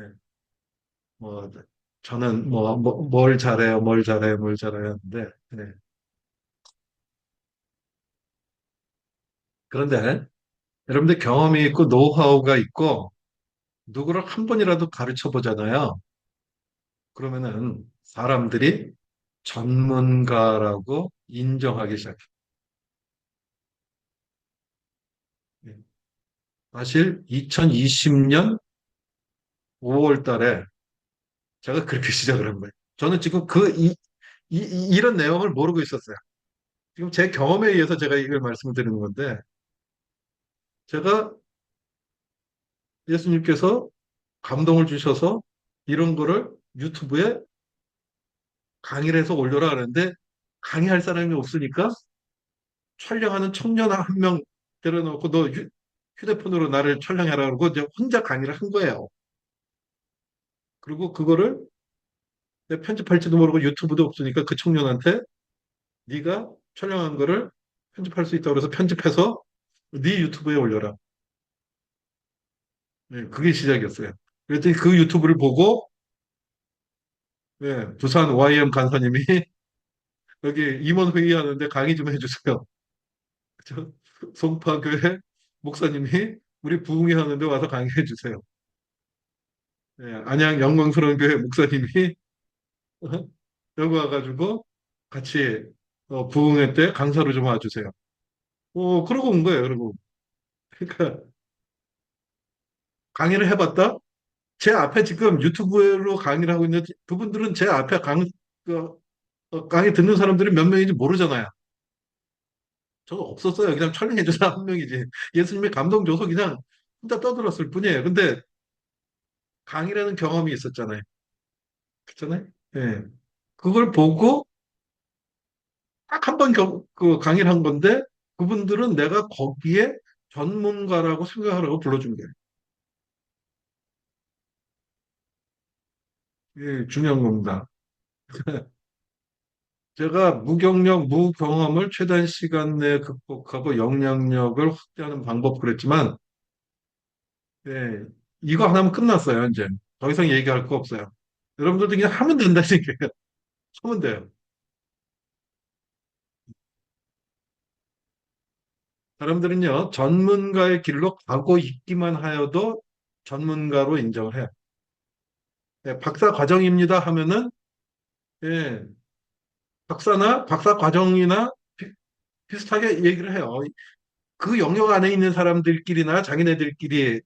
뭐 저는 뭘 잘해요, 뭘 잘해요, 뭘 잘해요 하는데 예, 그런데 여러분들 경험이 있고 노하우가 있고 누구를 한 번이라도 가르쳐 보잖아요. 그러면은 사람들이 전문가라고 인정하기 시작해요. 예. 사실 2020년 5월 달에 제가 그렇게 시작을 한 거예요. 저는 지금 이런 내용을 모르고 있었어요. 지금 제 경험에 의해서 제가 이걸 말씀을 드리는 건데, 제가 예수님께서 감동을 주셔서 이런 거를 유튜브에 강의를 해서 올려라 하는데, 강의할 사람이 없으니까 촬영하는 청년 한 명 데려놓고 너 휴대폰으로 나를 촬영해라 그러고 이제 혼자 강의를 한 거예요. 그리고 그거를 내가 편집할지도 모르고 유튜브도 없으니까 그 청년한테 네가 촬영한 거를 편집할 수 있다고 해서 편집해서 네 유튜브에 올려라. 네, 그게 시작이었어요. 그랬더니 그 유튜브를 보고 네, 부산 YM 간사님이 여기 임원 회의하는데 강의 좀 해주세요. 저 송파교회 목사님이 우리 부흥회 하는데 와서 강의해 주세요. 네, 안양 영광스러운 교회 목사님이 여기 와가지고 같이 부흥회 때 강사로 좀 와주세요. 그러고 온 거예요. 그러고 그러니까 강의를 해봤다. 제 앞에 지금 유튜브로 강의를 하고 있는 그분들은 제 앞에 그, 강의 듣는 사람들이 몇 명인지 모르잖아요. 저거 없었어요. 그냥 촬영해 주는 한 명이지. 예수님이 감동 줘서 그냥 혼자 떠들었을 뿐이에요. 근데 강의라는 경험이 있었잖아요. 그렇잖아요. 예. 그걸 보고 딱 한 번 그 강의를 한 건데 그분들은 내가 거기에 전문가라고 생각하라고 불러준 거예요. 예, 중요한 겁니다. 제가 무경력, 무경험을 최단 시간 내에 극복하고 영향력을 확대하는 방법 그랬지만, 예, 이거 하나면 끝났어요, 이제. 더 이상 얘기할 거 없어요. 여러분들도 그냥 하면 된다는 얘기예요. 하면 돼요. 사람들은요, 전문가의 길로 가고 있기만 하여도 전문가로 인정을 해요. 예, 박사 과정입니다 하면은, 예, 박사 과정이나 비슷하게 얘기를 해요. 그 영역 안에 있는 사람들끼리나 자기네들끼리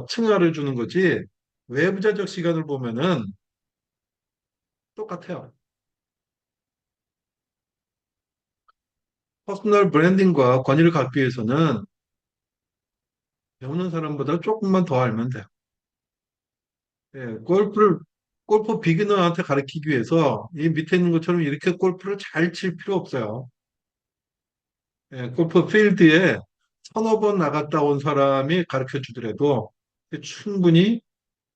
칭호를 주는 거지 외부자적 시간을 보면은 똑같아요. 퍼스널 브랜딩과 권위를 갖기 위해서는 배우는 사람보다 조금만 더 알면 돼요. 예, 골프 비기너한테 가르치기 위해서 이 밑에 있는 것처럼 이렇게 골프를 잘 칠 필요 없어요. 예, 골프 필드에 서너 번 나갔다 온 사람이 가르쳐 주더라도 충분히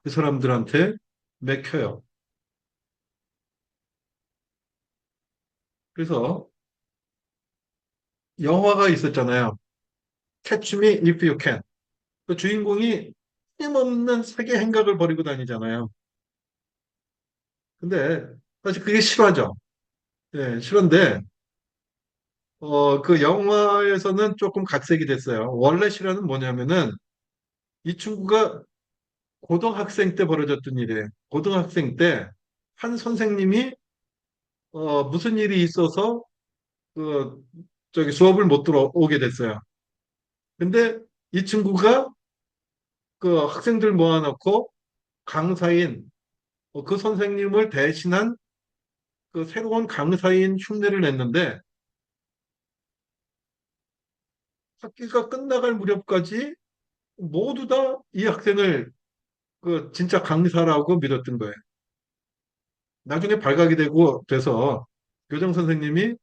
그 사람들한테 맥혀요. 그래서 영화가 있었잖아요. Catch Me If You Can. 그 주인공이 힘없는 세계 행각을 벌이고 다니잖아요. 근데 사실 그게 실화죠. 예, 실화인데 그 영화에서는 조금 각색이 됐어요. 원래 실화는 뭐냐면은 이 친구가 고등학생 때 벌어졌던 일이에요. 고등학생 때 한 선생님이 무슨 일이 있어서 그 저기 수업을 못 들어오게 됐어요. 근데 이 친구가 그 학생들 모아놓고 강사인 그 선생님을 대신한 그 새로운 강사인 흉내를 냈는데 학기가 끝나갈 무렵까지 모두 다 이 학생을 그 진짜 강사라고 믿었던 거예요. 나중에 발각이 되고 돼서 교장 선생님이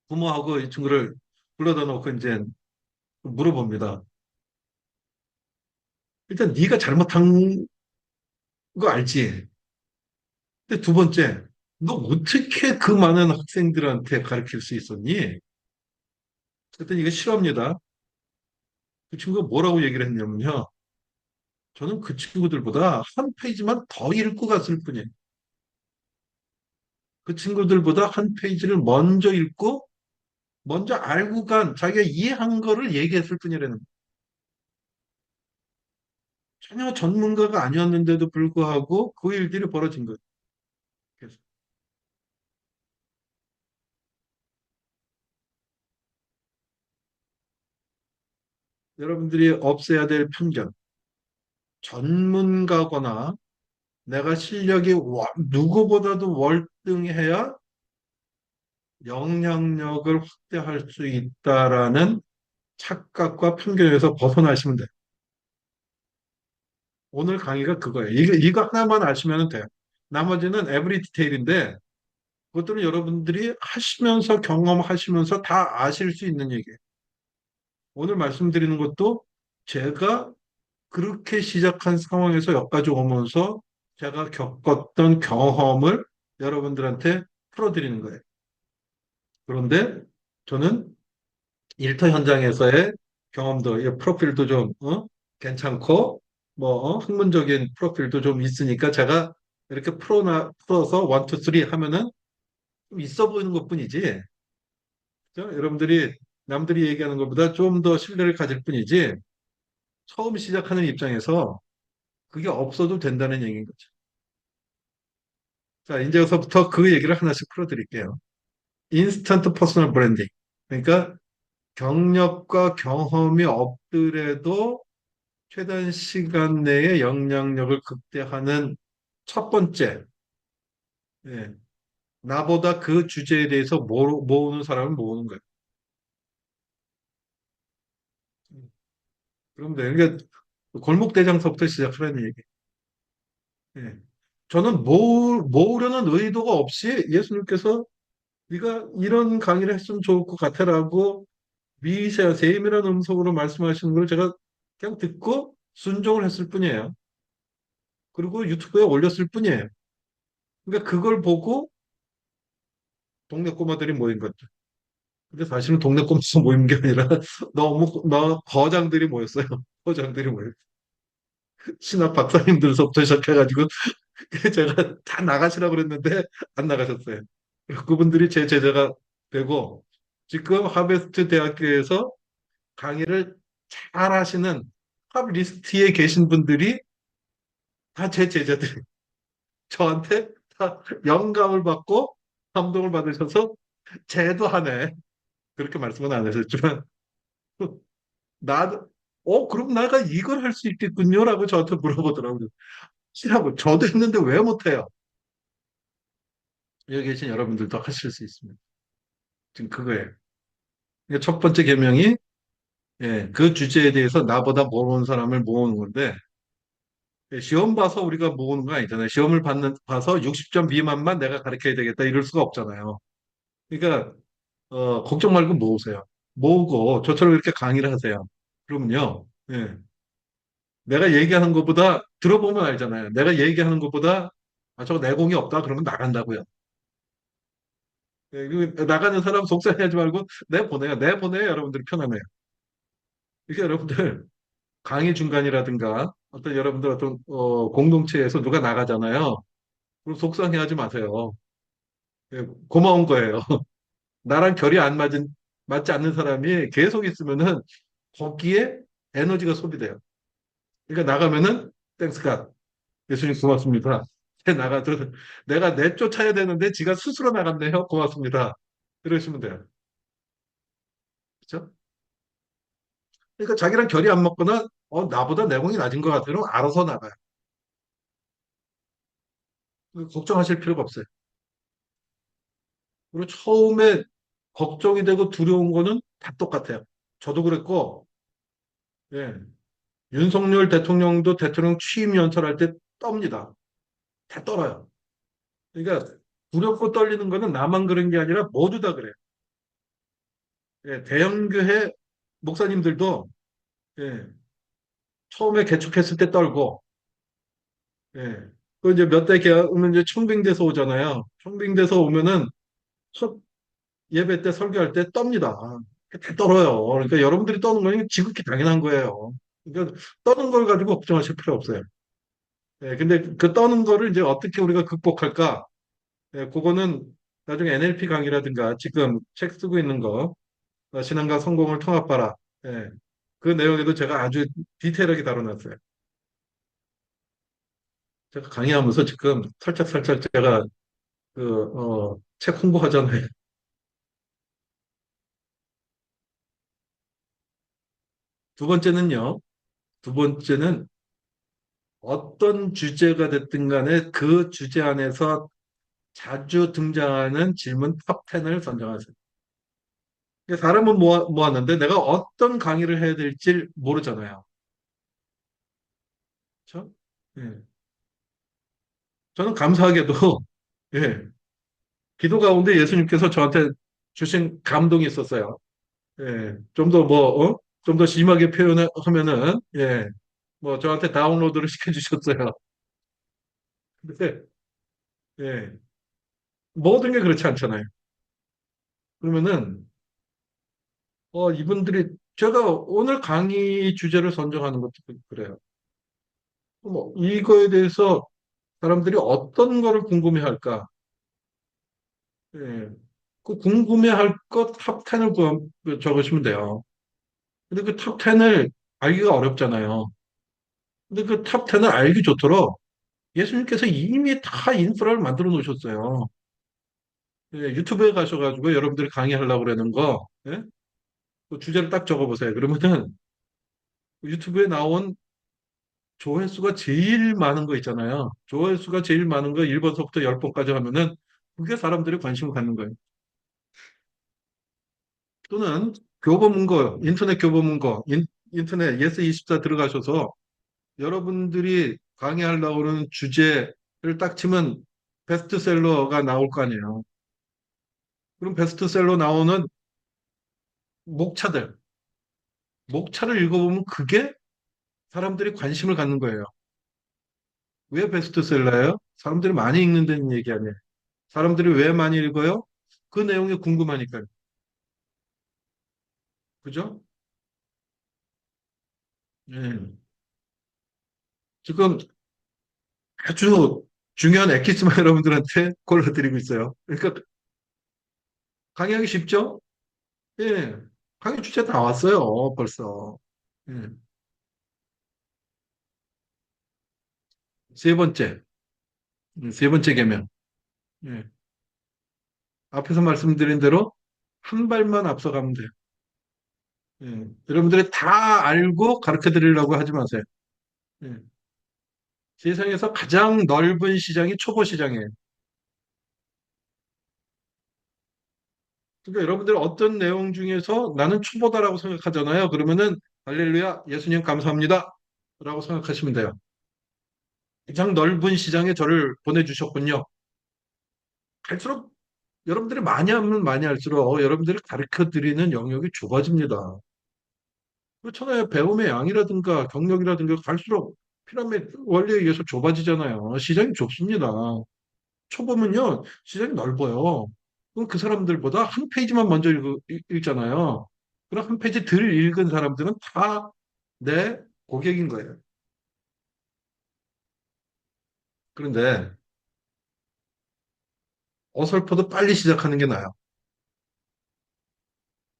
부모하고 이 친구를 불러다 놓고 이제 물어봅니다. 일단 네가 잘못한 거 알지? 근데 두 번째, 너 어떻게 그 많은 학생들한테 가르칠 수 있었니? 그랬더니 이게 실화입니다. 그 친구가 뭐라고 얘기를 했냐면요. 저는 그 친구들보다 한 페이지만 더 읽고 갔을 뿐이에요. 그 친구들보다 한 페이지를 먼저 읽고 먼저 알고 간 자기가 이해한 거를 얘기했을 뿐이라는 거예요. 전혀 전문가가 아니었는데도 불구하고 그 일들이 벌어진 거예요. 그래서 여러분들이 없애야 될 편견, 전문가거나 내가 실력이 누구보다도 월등해야 영향력을 확대할 수 있다라는 착각과 편견에서 벗어나시면 돼요. 오늘 강의가 그거예요. 이거 하나만 아시면 돼요. 나머지는 에브리 디테일인데 그것들은 여러분들이 하시면서 경험하시면서 다 아실 수 있는 얘기예요. 오늘 말씀드리는 것도 제가 그렇게 시작한 상황에서 여기까지 오면서 제가 겪었던 경험을 여러분들한테 풀어드리는 거예요. 그런데 저는 일터 현장에서의 경험도, 이 프로필도 좀 괜찮고 뭐 학문적인 프로필도 좀 있으니까 제가 이렇게 풀어서 원, 투, 쓰리 하면은 좀 있어 보이는 것뿐이지. 그죠? 여러분들이 남들이 얘기하는 것보다 좀 더 신뢰를 가질 뿐이지 처음 시작하는 입장에서 그게 없어도 된다는 얘기인 거죠. 자, 이제부터 그 얘기를 하나씩 풀어드릴게요. 인스턴트 퍼스널 브랜딩. 그러니까 경력과 경험이 없더라도 최단 시간 내에 영향력을 극대화하는 첫 번째, 예, 나보다 그 주제에 대해서 모으는 사람을 모으는 거예요. 그럼 돼. 그러니까 골목대장서부터 시작하라는 얘기. 예. 저는 모으려는 의도가 없이 예수님께서 네가 이런 강의를 했으면 좋을 것 같아라고 미세한 세밀한 음성으로 말씀하시는 걸 제가 그냥 듣고 순종을 했을 뿐이에요. 그리고 유튜브에 올렸을 뿐이에요. 그러니까 그걸 보고 동네 꼬마들이 모인 거죠. 근데 사실은 동네 꼼수 모인 게 아니라 너무 거장들이 모였어요. 거장들이 모였어요. 신학 박사님들서부터 시작해가지고 제가 다 나가시라고 그랬는데 안 나가셨어요. 그리고 그분들이 제 제자가 되고 지금 하베스트 대학교에서 강의를 잘 하시는 탑 리스트에 계신 분들이 다 제 제자들. 저한테 다 영감을 받고 감동을 받으셔서 쟤도 하네. 그렇게 말씀은 안 하셨지만 나도 그럼 내가 이걸 할 수 있겠군요라고 저한테 물어보더라고요. 시라고 저도 했는데 왜 못해요? 여기 계신 여러분들도 하실 수 있습니다. 지금 그거예요. 그러니까 첫 번째 계명이 그 주제에 대해서 나보다 모르는 사람을 모으는 건데 시험 봐서 우리가 모으는 거 아니잖아요. 시험을 봐서 60점 미만만 내가 가르쳐야 되겠다 이럴 수가 없잖아요. 그러니까 걱정 말고 모으세요. 모으고 저처럼 이렇게 강의를 하세요. 그러면요. 내가 얘기하는 것보다 들어보면 알잖아요. 내가 얘기하는 것보다 저거 내공이 없다 그러면 나간다고요. 나가는 사람 속상해하지 말고 내보내요. 여러분들이 편하네요. 이게 여러분들 강의 중간이라든가 어떤 여러분들 어떤 공동체에서 누가 나가잖아요. 그럼 속상해하지 마세요. 고마운 거예요. 나랑 결이 안 맞지 않는 사람이 계속 있으면은 거기에 에너지가 소비돼요. 그러니까 나가면은 땡스 갓. 예수님 고맙습니다. 내가 내쫓아야 되는데 지가 스스로 나갔네요. 고맙습니다. 이러시면 돼요. 그렇죠? 그러니까 자기랑 결이 안 맞거나 나보다 내공이 낮은 것 같으면 알아서 나가요. 걱정하실 필요가 없어요. 그리고 처음에 걱정이 되고 두려운 거는 다 똑같아요. 저도 그랬고, 예. 윤석열 대통령도 대통령 취임 연설할 때 떱니다. 다 떨어요. 그러니까 두렵고 떨리는 거는 나만 그런 게 아니라 모두 다 그래요. 예, 대형교회 목사님들도 예, 처음에 개척했을 때 떨고, 예, 그 이제 몇 대 오면 이제 청빙돼서 오잖아요. 청빙돼서 오면은 첫 예배 때 설교할 때 떱니다. 다 떨어요. 그러니까 여러분들이 떠는 거는 지극히 당연한 거예요. 그러니까 떠는 걸 가지고 걱정하실 필요 없어요. 예, 근데 그 떠는 거를 이제 어떻게 우리가 극복할까? 그거는 나중에 NLP 강의라든가 지금 책 쓰고 있는 거 신앙과 성공을 통합하라. 예. 그 내용에도 제가 아주 디테일하게 다뤄놨어요. 제가 강의하면서 지금 살짝살짝 제가 책 홍보하잖아요. 두 번째는요. 두 번째는 어떤 주제가 됐든 간에 그 주제 안에서 자주 등장하는 질문 탑 10을 선정하세요. 사람은 모았는데 내가 어떤 강의를 해야 될지 모르잖아요. 그렇죠? 예. 저는 감사하게도 예, 기도 가운데 예수님께서 저한테 주신 감동이 있었어요. 예, 좀 더 좀 더 심하게 표현하면은 예, 뭐 저한테 다운로드를 시켜주셨어요. 근데 예, 모든 게 그렇지 않잖아요. 그러면은 이분들이 제가 오늘 강의 주제를 선정하는 것도 그래요. 뭐 이거에 대해서 사람들이 어떤 거를 궁금해할까? 예, 그 궁금해할 것 탑 10을 적으시면 돼요. 근데 그 탑 10을 알기가 어렵잖아요. 근데 그 탑 10을 알기 좋도록 예수님께서 이미 다 인프라를 만들어 놓으셨어요. 예, 유튜브에 가셔가지고 여러분들이 강의하려고 그러는 거, 예? 그 주제를 딱 적어보세요. 그러면은 유튜브에 나온 조회수가 제일 많은 거 있잖아요. 조회수가 제일 많은 거 1번서부터 10번까지 하면은 그게 사람들이 관심을 갖는 거예요. 또는 교보문고, 인터넷 교보문고, 인터넷 예스24 들어가셔서 여러분들이 강의하려고 그러는 주제를 딱 치면 베스트셀러가 나올 거 아니에요. 그럼 베스트셀러 나오는 목차들, 목차를 읽어보면 그게 사람들이 관심을 갖는 거예요. 왜 베스트셀러예요? 사람들이 많이 읽는다는 얘기 아니에요. 사람들이 왜 많이 읽어요? 그 내용이 궁금하니까요. 그죠? 예. 지금 아주 중요한 엑기스만 여러분들한테 골라드리고 있어요. 그러니까 강의하기 쉽죠? 예. 강의 주제 다 왔어요, 벌써. 예. 세 번째, 세 번째 계명. 예. 앞에서 말씀드린 대로 한 발만 앞서가면 돼요. 예. 여러분들이 다 알고 가르쳐 드리려고 하지 마세요. 예. 세상에서 가장 넓은 시장이 초보 시장이에요. 그러니까 여러분들 어떤 내용 중에서 나는 초보다라고 생각하잖아요. 그러면은 할렐루야, 예수님 감사합니다. 라고 생각하시면 돼요. 가장 넓은 시장에 저를 보내주셨군요. 갈수록 여러분들이 많이 하면 많이 할수록 여러분들이 가르쳐 드리는 영역이 좁아집니다. 그렇잖아요. 배움의 양이라든가 경력이라든가 갈수록 피라미드 원리에 의해서 좁아지잖아요. 시장이 좁습니다. 초보면요, 시장이 넓어요. 그럼 그 사람들보다 한 페이지만 먼저 읽잖아요. 그럼 한 페이지 덜 읽은 사람들은 다 내 고객인 거예요. 그런데 어설퍼도 빨리 시작하는 게 나아요.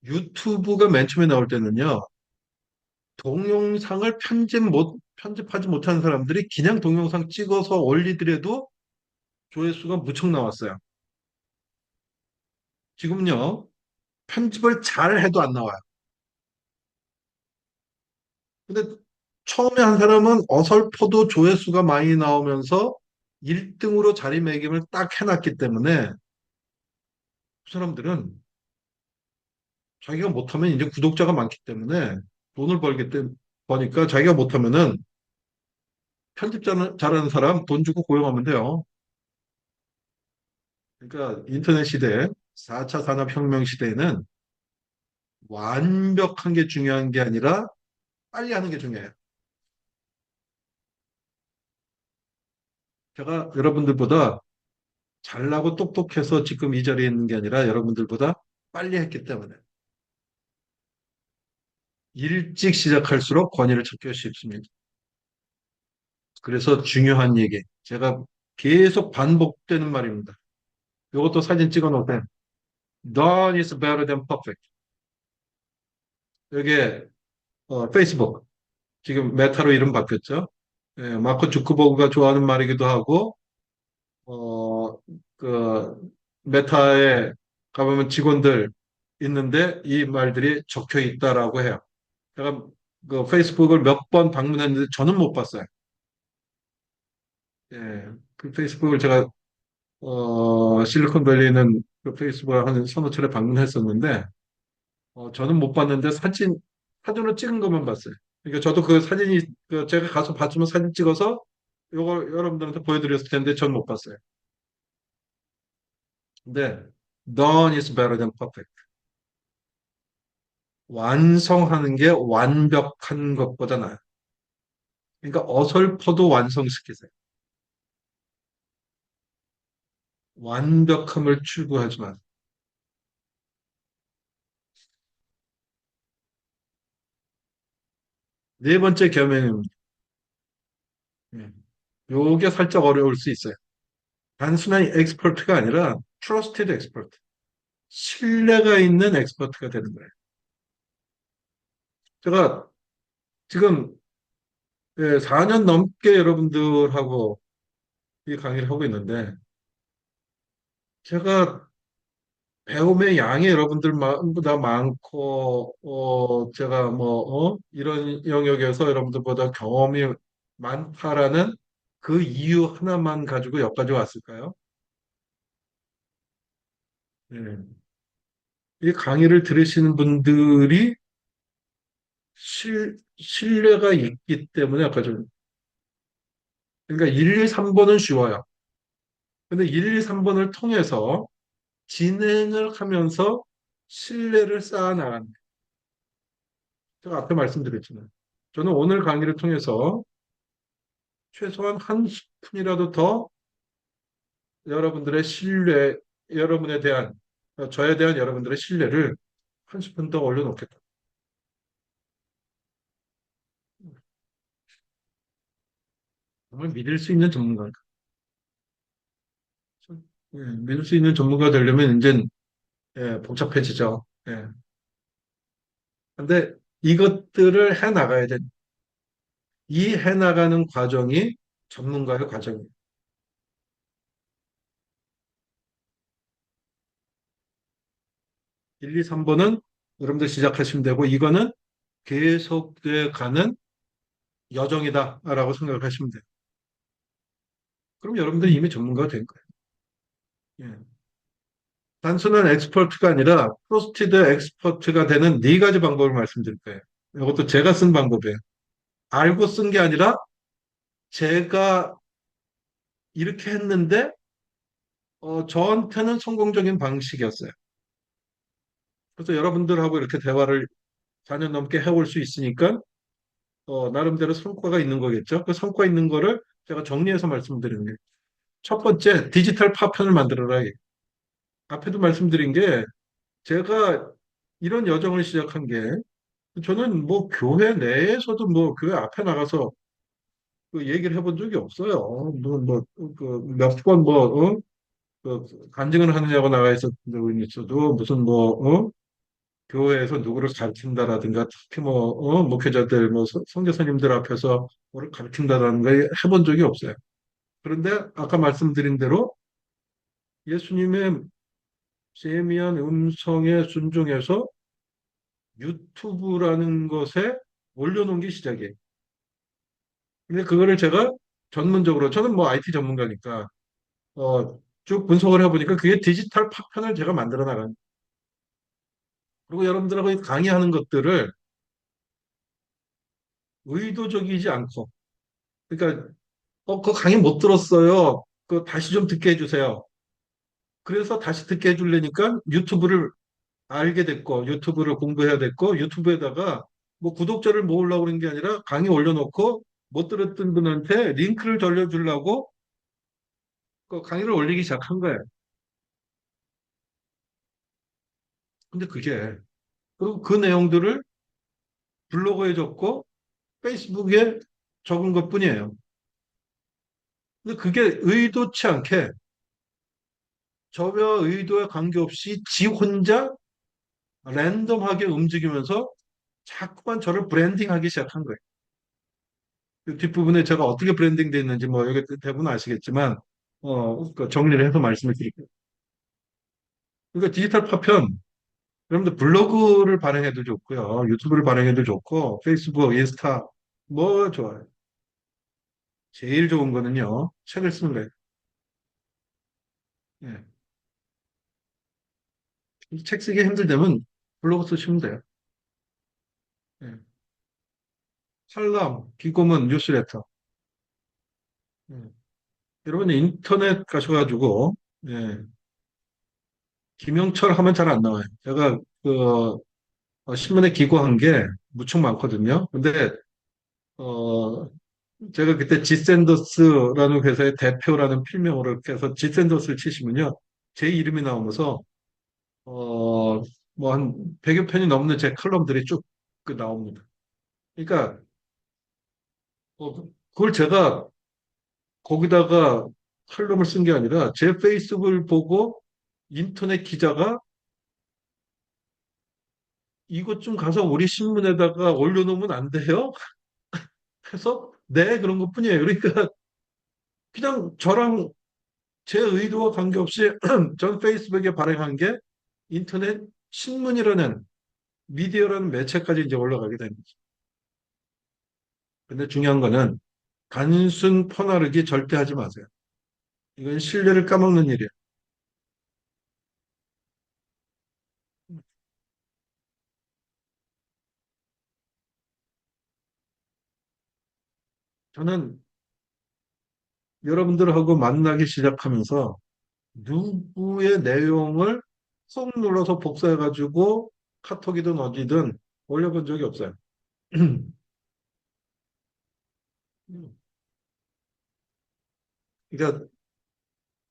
유튜브가 맨 처음에 나올 때는요, 동영상을 편집하지 못하는 사람들이 그냥 동영상 찍어서 올리더라도 조회수가 무척 나왔어요. 지금요, 편집을 잘 해도 안 나와요. 근데 처음에 한 사람은 어설퍼도 조회수가 많이 나오면서 1등으로 자리매김을 딱 해놨기 때문에 그 사람들은 자기가 못하면 이제 구독자가 많기 때문에 돈을 버니까 자기가 못하면은 잘하는 사람 돈 주고 고용하면 돼요. 그러니까 인터넷 시대, 4차 산업혁명 시대에는 완벽한 게 중요한 게 아니라 빨리 하는 게 중요해요. 제가 여러분들보다 잘나고 똑똑해서 지금 이 자리에 있는 게 아니라 여러분들보다 빨리 했기 때문에 일찍 시작할수록 권위를 찾기 쉽습니다. 그래서 중요한 얘기, 제가 계속 반복되는 말입니다. 이것도 사진 찍어 놓으세요. Done is better than perfect. 여기에 페이스북 지금 메타로 이름 바뀌었죠. 예, 마크 주크버그가 좋아하는 말이기도 하고 어, 그 메타에 가보면 직원들 있는데 이 말들이 적혀 있다라고 해요. 제가 그 페이스북을 몇 번 방문했는데 저는 못 봤어요. 예, 그 페이스북을 제가 실리콘밸리는 그 페이스북을 한 서너 차례 방문했었는데 저는 못 봤는데 사진으로 찍은 것만 봤어요. 그러니까 저도 그 사진이 제가 가서 봤으면 사진 찍어서 이걸 여러분들한테 보여드렸을 텐데 전 못 봤어요. 근데 done is better than perfect. 완성하는 게 완벽한 것보다 나아요. 그러니까 어설퍼도 완성시키세요. 완벽함을 추구하지만 네 번째 겸행입니다. 예. 요게 살짝 어려울 수 있어요. 단순한 엑스퍼트가 아니라 trusted expert. 신뢰가 있는 엑스퍼트가 되는 거예요. 제가 지금 4년 넘게 여러분들하고 이 강의를 하고 있는데 제가 배움의 양이 여러분들보다 많고 제가 이런 영역에서 여러분들보다 경험이 많다라는 그 이유 하나만 가지고 여기까지 왔을까요? 네. 이 강의를 들으시는 분들이 신뢰가 있기 때문에 아까 좀 그러니까 1, 2, 3번은 쉬워요. 근데 1, 2, 3번을 통해서 진행을 하면서 신뢰를 쌓아나가는 거예요. 제가 앞에 말씀드렸잖아요. 저는 오늘 강의를 통해서 최소한 한 스푼이라도 더 여러분들의 신뢰, 여러분에 대한, 저에 대한 여러분들의 신뢰를 한 스푼 더 올려놓겠다. 정말 믿을 수 있는 전문가. 믿을 수 있는 전문가 되려면 이제 복잡해지죠. 예. 근데 이것들을 해 나가야 돼. 이 해 나가는 과정이 전문가의 과정이에요. 1, 2, 3번은 여러분들 시작하시면 되고 이거는 계속돼 가는 여정이다라고 생각을 하시면 돼요. 그럼 여러분들이 이미 전문가가 된 거예요. 예. 단순한 엑스퍼트가 아니라 프로스티드 엑스퍼트가 되는 네 가지 방법을 말씀드릴 거예요. 이것도 제가 쓴 방법이에요. 알고 쓴 게 아니라 제가 이렇게 했는데 저한테는 성공적인 방식이었어요. 그래서 여러분들하고 이렇게 대화를 4년 넘게 해올 수 있으니까 나름대로 성과가 있는 거겠죠. 그 성과 있는 거를 제가 정리해서 말씀드리는 거예요. 첫 번째, 디지털 파편을 만들어라. 앞에도 말씀드린 게 제가 이런 여정을 시작한 게 저는 뭐 교회 내에서도 뭐 교회 앞에 나가서 그 얘기를 해본 적이 없어요. 몇 번 간증을 하느냐고 나가 있었던 적은 있어도 무슨 교회에서 누구를 가르친다라든가 특히 목회자들 선교사님들 앞에서 뭐를 가르친다라는 걸 해본 적이 없어요. 그런데 아까 말씀드린 대로 예수님의 세미한 음성에 순종해서 유튜브라는 것에 올려놓은 게 시작이에요. 근데 그거를 제가 전문적으로 저는 뭐 IT 전문가니까 쭉 분석을 해보니까 그게 디지털 파편을 제가 만들어 나간. 그리고 여러분들하고 강의하는 것들을 의도적이지 않고, 그러니까 그 강의 못 들었어요. 그 다시 좀 듣게 해주세요. 그래서 다시 듣게 해주려니까 유튜브를 알게 됐고, 유튜브를 공부해야 됐고, 유튜브에다가 뭐 구독자를 모으려고 그런 게 아니라 강의 올려놓고 못 들었던 분한테 링크를 돌려주려고 그 강의를 올리기 시작한 거예요. 근데 그리고 그 내용들을 블로그에 적고 페이스북에 적은 것뿐이에요. 근데 그게 의도치 않게 저와 의도에 관계없이 지 혼자 랜덤하게 움직이면서 자꾸만 저를 브랜딩하기 시작한 거예요. 그 뒷부분에 제가 어떻게 브랜딩 돼 있는지 뭐 여기 대부분 아시겠지만 그 정리를 해서 말씀을 드릴게요. 그러니까 디지털 파편 여러분들 블로그를 발행해도 좋고요. 유튜브를 발행해도 좋고 페이스북, 인스타 뭐 좋아요. 제일 좋은 거는요. 책을 쓰는 거예요. 예. 책 쓰기 힘들다면 블로그 쓰시면 돼요. 예. 칼럼, 비고문, 뉴스레터. 예. 여러분 인터넷 가셔가지고 예. 김영철 하면 잘 안 나와요. 제가 그 신문에 기고한 게 무척 많거든요. 근데 어 제가 그때 지샌더스라는 회사의 대표라는 필명으로 이렇게 해서 지샌더스를 치시면요. 제 이름이 나오면서 뭐 한 100여 편이 넘는 제 칼럼들이 쭉 나옵니다. 그러니까 그걸 제가 거기다가 칼럼을 쓴 게 아니라 제 페이스북을 보고 인터넷 기자가 이것 좀 가서 우리 신문에다가 올려놓으면 안 돼요? 해서 네 그런 것뿐이에요. 그러니까 그냥 저랑 제 의도와 관계없이 전 페이스북에 발행한 게 인터넷 신문이라는 미디어라는 매체까지 이제 올라가게 됩니다. 근데 중요한 거는 단순 퍼나르기 절대 하지 마세요. 이건 신뢰를 까먹는 일이에요. 저는 여러분들하고 만나기 시작하면서 누구의 내용을 쏙 눌러서 복사해가지고 카톡이든 어디든 올려본 적이 없어요. 그러니까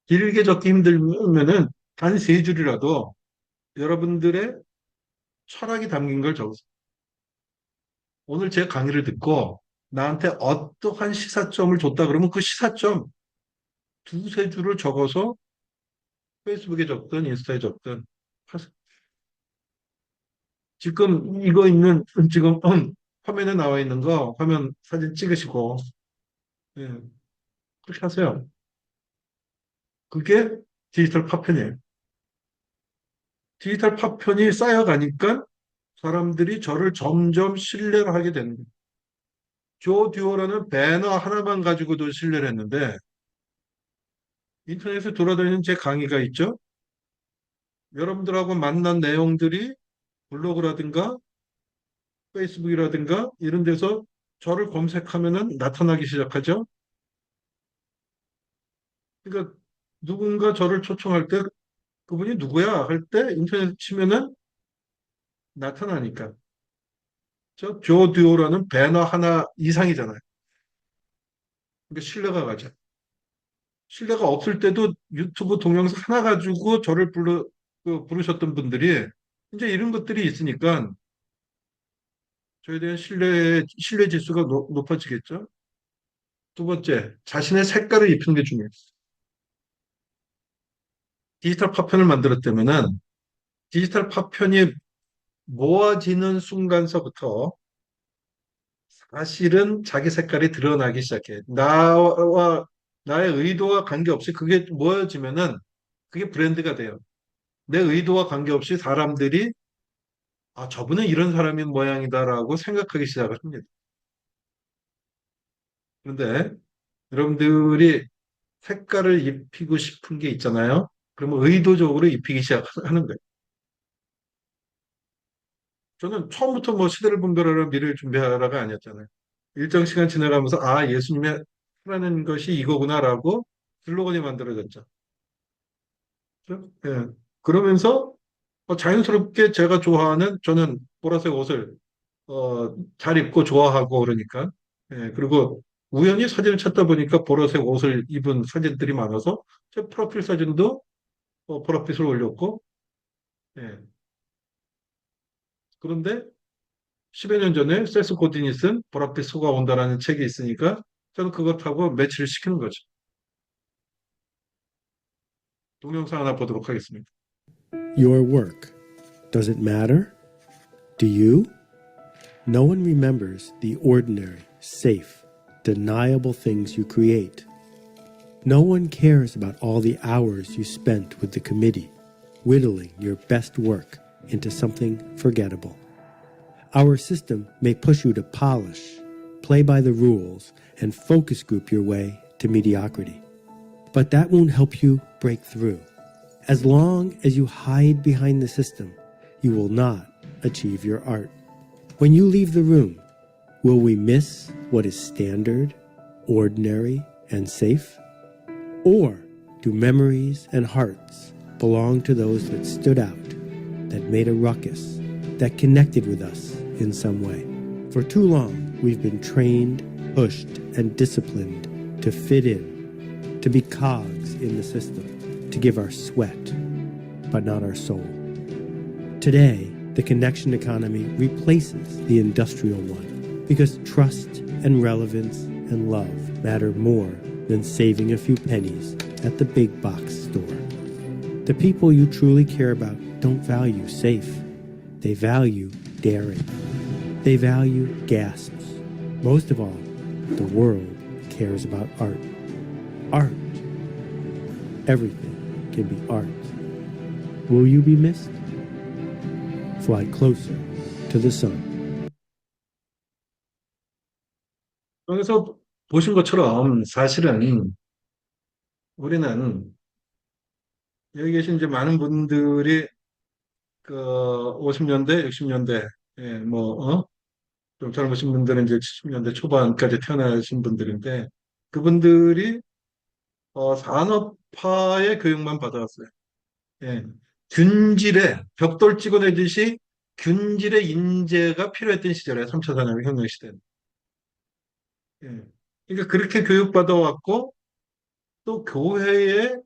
길게 적기 힘들면은 단 세 줄이라도 여러분들의 철학이 담긴 걸 적으세요. 오늘 제 강의를 듣고 나한테 어떠한 시사점을 줬다 그러면 그 시사점 두세 줄을 적어서 페이스북에 적든 인스타에 적든 하세요. 지금 이거 있는 지금 화면에 나와 있는 거 화면 사진 찍으시고 예, 그렇게 하세요. 그게 디지털 파편이에요. 디지털 파편이 쌓여가니까 사람들이 저를 점점 신뢰를 하게 되는 거예요. 조 듀오라는 배너 하나만 가지고도 신뢰를 했는데 인터넷에 돌아다니는 제 강의가 있죠. 여러분들하고 만난 내용들이 블로그라든가 페이스북이라든가 이런 데서 저를 검색하면은 나타나기 시작하죠. 그러니까 누군가 저를 초청할 때 그분이 누구야 할 때 인터넷 치면은 나타나니까. 저 조 듀오라는 배너 하나 이상이잖아요. 그러니까 신뢰가 가죠. 신뢰가 없을 때도 유튜브 동영상 하나 가지고 저를 부르셨던 분들이 이제 이런 것들이 있으니까 저에 대한 신뢰 지수가 높아지겠죠. 두 번째, 자신의 색깔을 입히는 게 중요해요. 디지털 파편을 만들었다면은 디지털 파편이 모아지는 순간서부터 사실은 자기 색깔이 드러나기 시작해. 나의 의도와 관계없이 그게 모여지면은 그게 브랜드가 돼요. 내 의도와 관계없이 사람들이 아, 저분은 이런 사람인 모양이다라고 생각하기 시작을 합니다. 그런데 여러분들이 색깔을 입히고 싶은 게 있잖아요. 그러면 의도적으로 입히기 시작하는 거예요. 저는 처음부터 뭐 시대를 분별하라 미래를 준비하라가 아니었잖아요. 일정 시간 지나가면서 아, 예수님의 하라는 것이 이거구나라고 슬로건이 만들어졌죠. 그죠? 예. 그러면서 자연스럽게 제가 좋아하는 저는 보라색 옷을 잘 입고 좋아하고 그러니까 예. 그리고 우연히 사진을 찾다 보니까 보라색 옷을 입은 사진들이 많아서 제 프로필 사진도 보랏빛을 올렸고 예. 그런데 10여 년 전에 세스 고딘이 쓴 보랏빛 소가 온다라는 책이 있으니까 저는 그것하고 매치를 시키는 거죠. 동영상 하나 보도록 하겠습니다. Your work. Does it matter? Do you? No one remembers the ordinary, safe, deniable things you create. No one cares about all the hours you spent with the committee, whittling your best work into something forgettable. Our system may push you to polish, play by the rules, and focus group your way to mediocrity. But that won't help you break through. As long as you hide behind the system, you will not achieve your art. When you leave the room, will we miss what is standard, ordinary, and safe? Or do memories and hearts belong to those that stood out, that made a ruckus, that connected with us in some way? For too long, we've been trained, pushed, and disciplined to fit in, to be cogs in the system, to give our sweat, but not our soul. Today, the connection economy replaces the industrial one because trust and relevance and love matter more than saving a few pennies at the big box store. The people you truly care about don't value safe. They value daring. They value gasps. Most of all, the world cares about art. Art. Everything can be art. Will you be missed? Fly closer to the sun. 여기서 보신 것처럼 사실은 우리는 여기 계신 이제 많은 분들이 그 50년대, 60년대, 예, 좀 젊으신 분들은 이제 70년대 초반까지 태어나신 분들인데 그분들이 산업화의 교육만 받아왔어요. 예. 균질의 벽돌 찍어내듯이 균질의 인재가 필요했던 시절에 3차 산업혁명 시대는. 예. 그러니까 그렇게 교육받아 왔고 또 교회의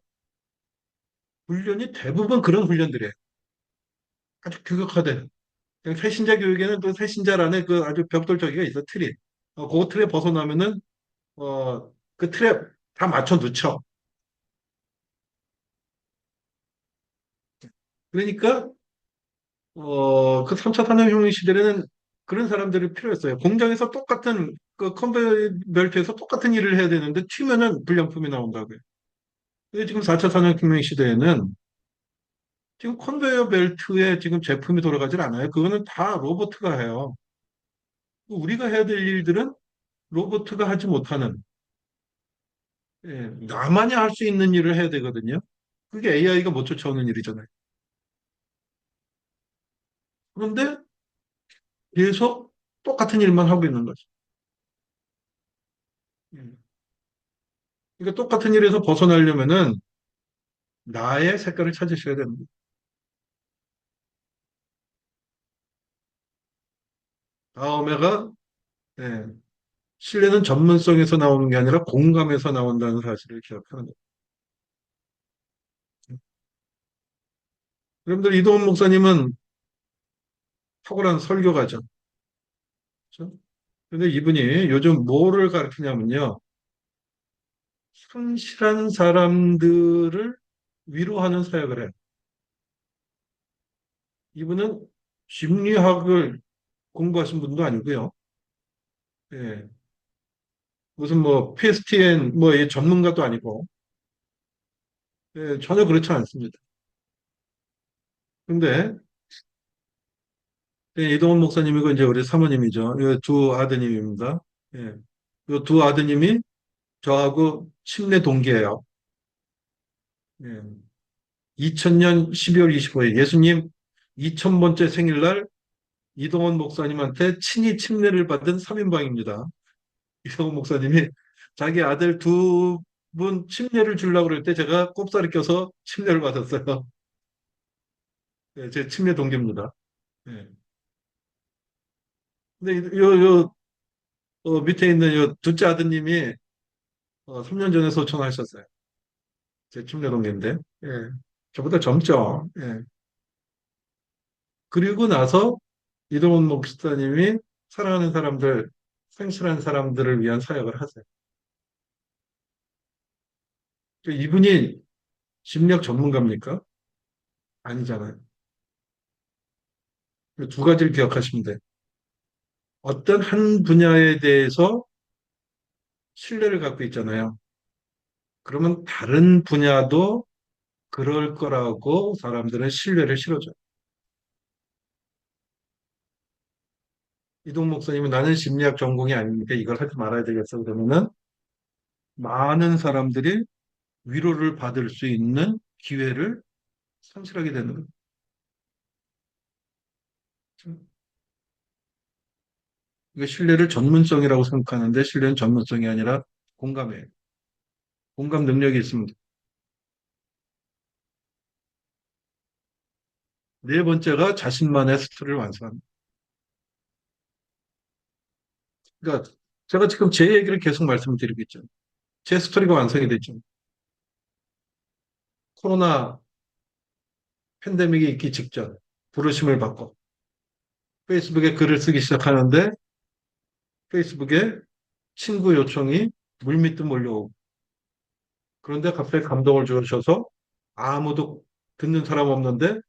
훈련이 대부분 그런 훈련들이에요. 아주 규격화된. 그냥 새신자 교육에는 또 새신자라는 그 아주 벽돌적이가 있어, 틀이. 그 틀에 벗어나면은, 그 틀에 다 맞춰 놓죠. 그러니까, 그 3차 산업혁명 시대에는 그런 사람들이 필요했어요. 공장에서 똑같은, 그 컨베이어 벨트에서 똑같은 일을 해야 되는데 튀면은 불량품이 나온다고요. 근데 지금 4차 산업혁명 시대에는 지금 컨베이어 벨트에 지금 제품이 돌아가질 않아요. 그거는 다 로봇가 해요. 우리가 해야 될 일들은 로봇가 하지 못하는, 예, 나만이 할 수 있는 일을 해야 되거든요. 그게 AI가 못 쫓아오는 일이잖아요. 그런데 계속 똑같은 일만 하고 있는 거죠. 예. 그러니까 똑같은 일에서 벗어나려면은 나의 색깔을 찾으셔야 됩니다. 다음에가, 예, 신뢰는 전문성에서 나오는 게 아니라 공감에서 나온다는 사실을 기억하는 거예요. 여러분들 이동훈 목사님은 탁월한 설교가죠. 그렇죠? 근데 이분이 요즘 뭐를 가르치냐면요. 성실한 사람들을 위로하는 사역을 해요. 이분은 심리학을 공부하신 분도 아니고요. 예, 무슨 PSTN 이 전문가도 아니고, 예, 전혀 그렇지 않습니다. 근데 예, 이동원 목사님이고 이제 우리 사모님이죠. 이 두 아드님입니다. 예, 이 두 아드님이 저하고 침례 동기예요. 예, 2000년 12월 25일 예수님 2000번째 생일날 이동원 목사님한테 친히 침례를 받은 3인방입니다. 이동원 목사님이 자기 아들 두 분 침례를 주려고 그럴 때 제가 꼽사리 껴서 침례를 받았어요. 예, 제 침례 동기입니다. 예. 근데 밑에 있는 둘째 아드님이 3년 전에 소천하셨어요. 제 침례 동기인데. 예. 저보다 젊죠. 예. 그리고 나서 이동훈 목사님이 사랑하는 사람들, 성실한 사람들을 위한 사역을 하세요. 이분이 심리학 전문가입니까? 아니잖아요. 두 가지를 기억하시면 돼요. 어떤 한 분야에 대해서 신뢰를 갖고 있잖아요. 그러면 다른 분야도 그럴 거라고 사람들은 신뢰를 실어줘요. 이동 목사님은 나는 심리학 전공이 아니니까 이걸 하지 말아야 되겠어. 그러면은 많은 사람들이 위로를 받을 수 있는 기회를 상실하게 되는 거죠. 이게 신뢰를 전문성이라고 생각하는데 신뢰는 전문성이 아니라 공감이에요. 공감 능력이 있습니다. 네 번째가 자신만의 스토리를 완성합니다. 그러니까 제가 지금 제 얘기를 계속 말씀드리고 있죠. 제 스토리가 완성이 됐죠. 코로나 팬데믹이 있기 직전 부르심을 받고 페이스북에 글을 쓰기 시작하는데 페이스북에 친구 요청이 물밀듯 몰려오고 그런데 갑자기 감동을 주셔서 아무도 듣는 사람 없는데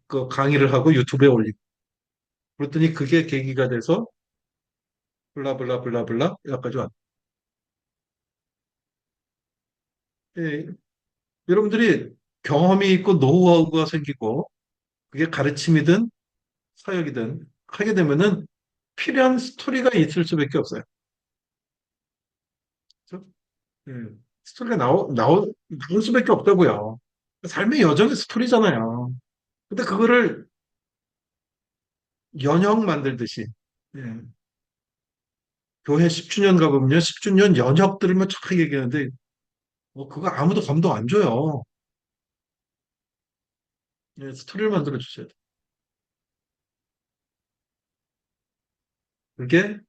그 강의를 하고 유튜브에 올리고 그랬더니 그게 계기가 돼서 블라블라블라블라 여기까지 왔. 예, 여러분들이 경험이 있고 노하우가 생기고 그게 가르침이든 사역이든 하게 되면은 필요한 스토리가 있을 수밖에 없어요. 그렇죠? 예, 스토리가 나올 수밖에 없다고요. 삶의 여정의 스토리잖아요. 근데 그거를 연형 만들듯이 예, 교회 10주년 가보면요. 10주년 연혁들을 막 쫙 얘기하는데 뭐 그거 아무도 감동 안 줘요. 예, 스토리를 만들어 주셔야 돼요. 그게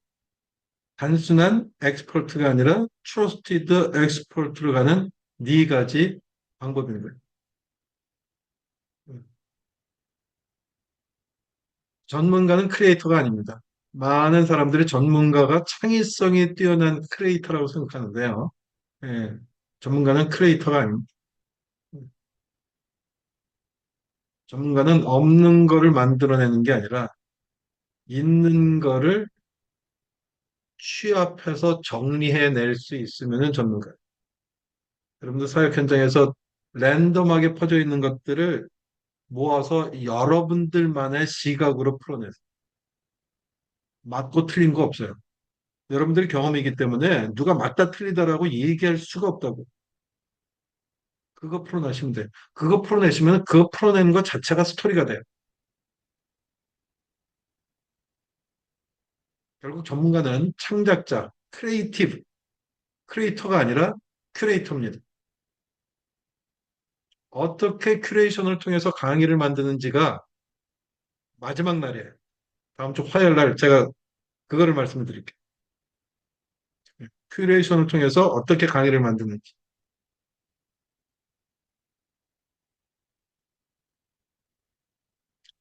단순한 엑스퍼트가 아니라 트러스티드 엑스퍼트로 가는 네 가지 방법인 거예요. 음. 전문가는 크리에이터가 아닙니다. 많은 사람들이 전문가가 창의성이 뛰어난 크리에이터라고 생각하는데요. 예, 전문가는 크리에이터가 아닙니다. 전문가는 없는 거를 만들어내는 게 아니라 있는 거를 취합해서 정리해낼 수 있으면 전문가예요. 여러분들 사역 현장에서 랜덤하게 퍼져 있는 것들을 모아서 여러분들만의 시각으로 풀어내세요. 맞고 틀린 거 없어요. 여러분들이 경험이기 때문에 누가 맞다 틀리다라고 얘기할 수가 없다고. 그거 풀어내시면 돼요. 그거 풀어내시면 그거 풀어내는 것 자체가 스토리가 돼요. 결국 전문가는 창작자, 크리에이터가 아니라 큐레이터입니다. 어떻게 큐레이션을 통해서 강의를 만드는지가 마지막 날이에요. 다음 주 화요일 날 제가 그거를 말씀을 드릴게요. 큐레이션을 통해서 어떻게 강의를 만드는지.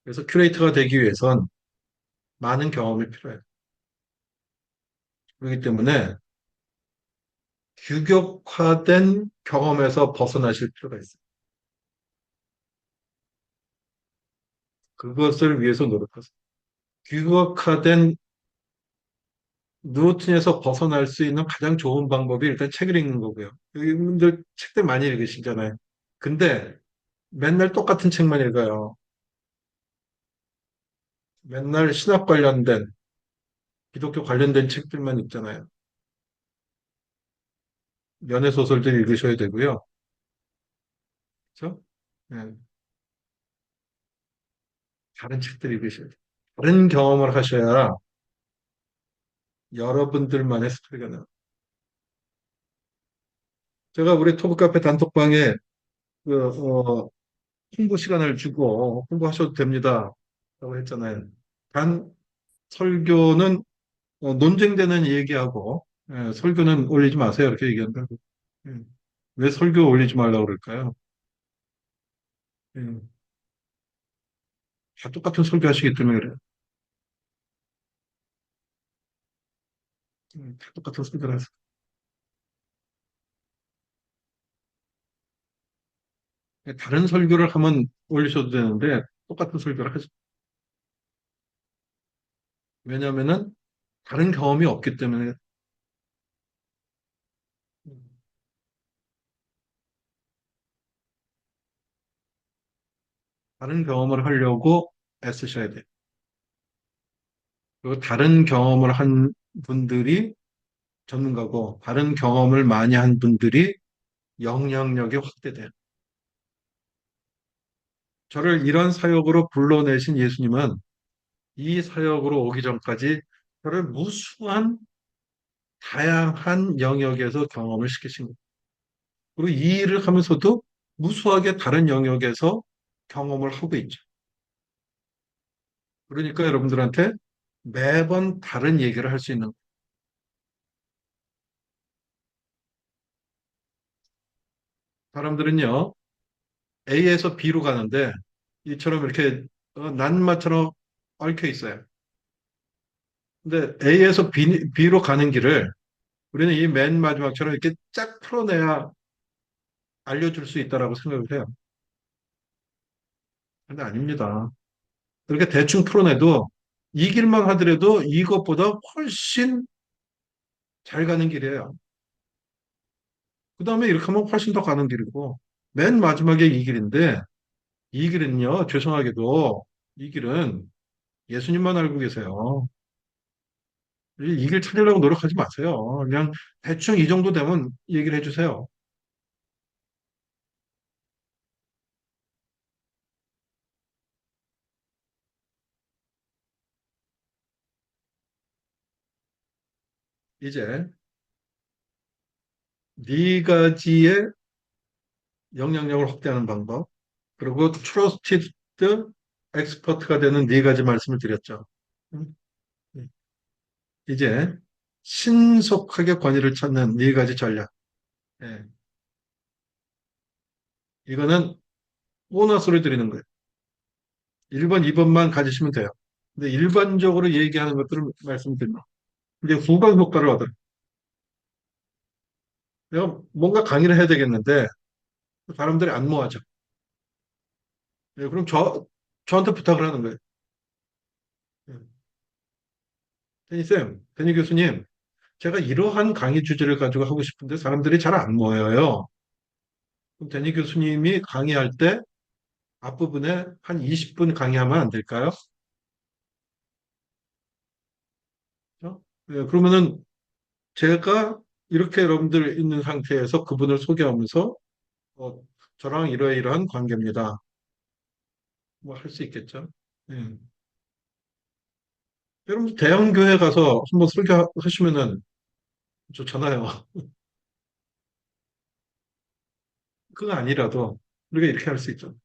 그래서 큐레이터가 되기 위해선 많은 경험이 필요해요. 그렇기 때문에 규격화된 경험에서 벗어나실 필요가 있어요. 그것을 위해서 노력하세요. 규격화된 루틴에서 벗어날 수 있는 가장 좋은 방법이 일단 책을 읽는 거고요. 여러분들 책들 많이 읽으시잖아요. 근데 맨날 똑같은 책만 읽어요. 맨날 신학 관련된, 기독교 관련된 책들만 읽잖아요. 연애 소설들 읽으셔야 되고요. 그렇죠? 네, 다른 책들 읽으셔야 돼요. 다른 경험을 하셔야 여러분들만의 스토리가 나요. 제가 우리 토브 카페 단톡방에 그, 홍보 시간을 주고 홍보하셔도 됩니다. 라고 했잖아요. 단 설교는 논쟁되는 얘기하고 설교는 올리지 마세요. 이렇게 얘기한다고. 예. 왜 설교 올리지 말라고 그럴까요? 예. 다 똑같은 설교 하시기 때문에 그래요. 다 똑같은 설교를 하세요. 다른 설교를 하면 올리셔도 되는데 똑같은 설교를 하죠. 왜냐하면은 다른 경험이 없기 때문에. 다른 경험을 하려고 애쓰셔야 돼요. 그리고 다른 경험을 한 분들이 전문가고, 다른 경험을 많이 한 분들이 영향력이 확대돼요. 저를 이런 사역으로 불러내신 예수님은 이 사역으로 오기 전까지 저를 무수한 다양한 영역에서 경험을 시키신 거예요. 그리고 이 일을 하면서도 무수하게 다른 영역에서 경험을 하고 있죠. 그러니까 여러분들한테 매번 다른 얘기를 할 수 있는 거예요. 사람들은요, A에서 B로 가는데 이처럼 이렇게 난마처럼 얽혀 있어요. 근데 A에서 B로 가는 길을 우리는 이 맨 마지막처럼 이렇게 쫙 풀어내야 알려줄 수 있다라고 생각을 해요. 근데 아닙니다. 그렇게 대충 풀어내도 이 길만 하더라도 이것보다 훨씬 잘 가는 길이에요. 그 다음에 이렇게 하면 훨씬 더 가는 길이고, 맨 마지막에 이 길인데, 이 길은요, 죄송하게도 이 길은 예수님만 알고 계세요. 이 길 찾으려고 노력하지 마세요. 그냥 대충 이 정도 되면 얘기를 해주세요. 이제 네 가지의 영향력을 확대하는 방법, 그리고 트러스티드 엑스퍼트가 되는 네 가지 말씀을 드렸죠. 음, 음. 이제 신속하게 권위를 찾는 네 가지 전략. 예, 이거는 보너스를 드리는 거예요. 1번, 2번만 가지시면 돼요. 근데 일반적으로 얘기하는 것들을 말씀드립니다. 이제 후방 효과를 얻어요. 내가 뭔가 강의를 해야 되겠는데 사람들이 안 모아져. 예, 그럼 저한테 부탁을 하는 거예요. 예. 데니쌤, 데니 교수님, 제가 이러한 강의 주제를 가지고 하고 싶은데 사람들이 잘 안 모여요. 그럼 데니 교수님이 강의할 때 앞부분에 한 20분 강의하면 안 될까요? 그렇죠? 예, 그러면은 제가 이렇게 여러분들 있는 상태에서 그분을 소개하면서 어, 저랑 이러이러한 관계입니다. 뭐 할 수 있겠죠. 예. 여러분 대형 교회 가서 한번 설교하시면은 좋잖아요. 그거 아니라도 우리가 이렇게 할 수 있죠.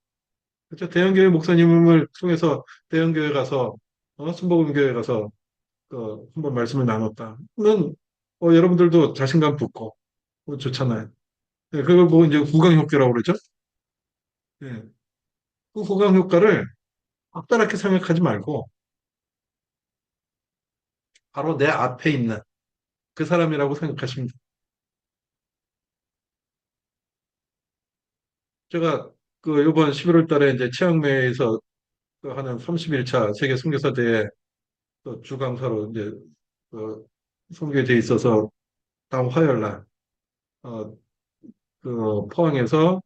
그렇죠. 대형 교회 목사님을 통해서 대형 교회 가서 순복음 교회 가서 한번 말씀을 나눴다. 그러면 여러분들도 자신감 붙고 좋잖아요. 예, 그걸 뭐 이제 후광 효과라고 그러죠. 예. 그 후광 효과를 앞다랗게 생각하지 말고 바로 내 앞에 있는 그 사람이라고 생각하시면 돼요. 제가 이번 11월 달에 이제 치앙매이에서 하는 31차 세계 선교사 대회 주강사로 이제 선교에 돼 있어서 다음 화요일 날 어, 포항에서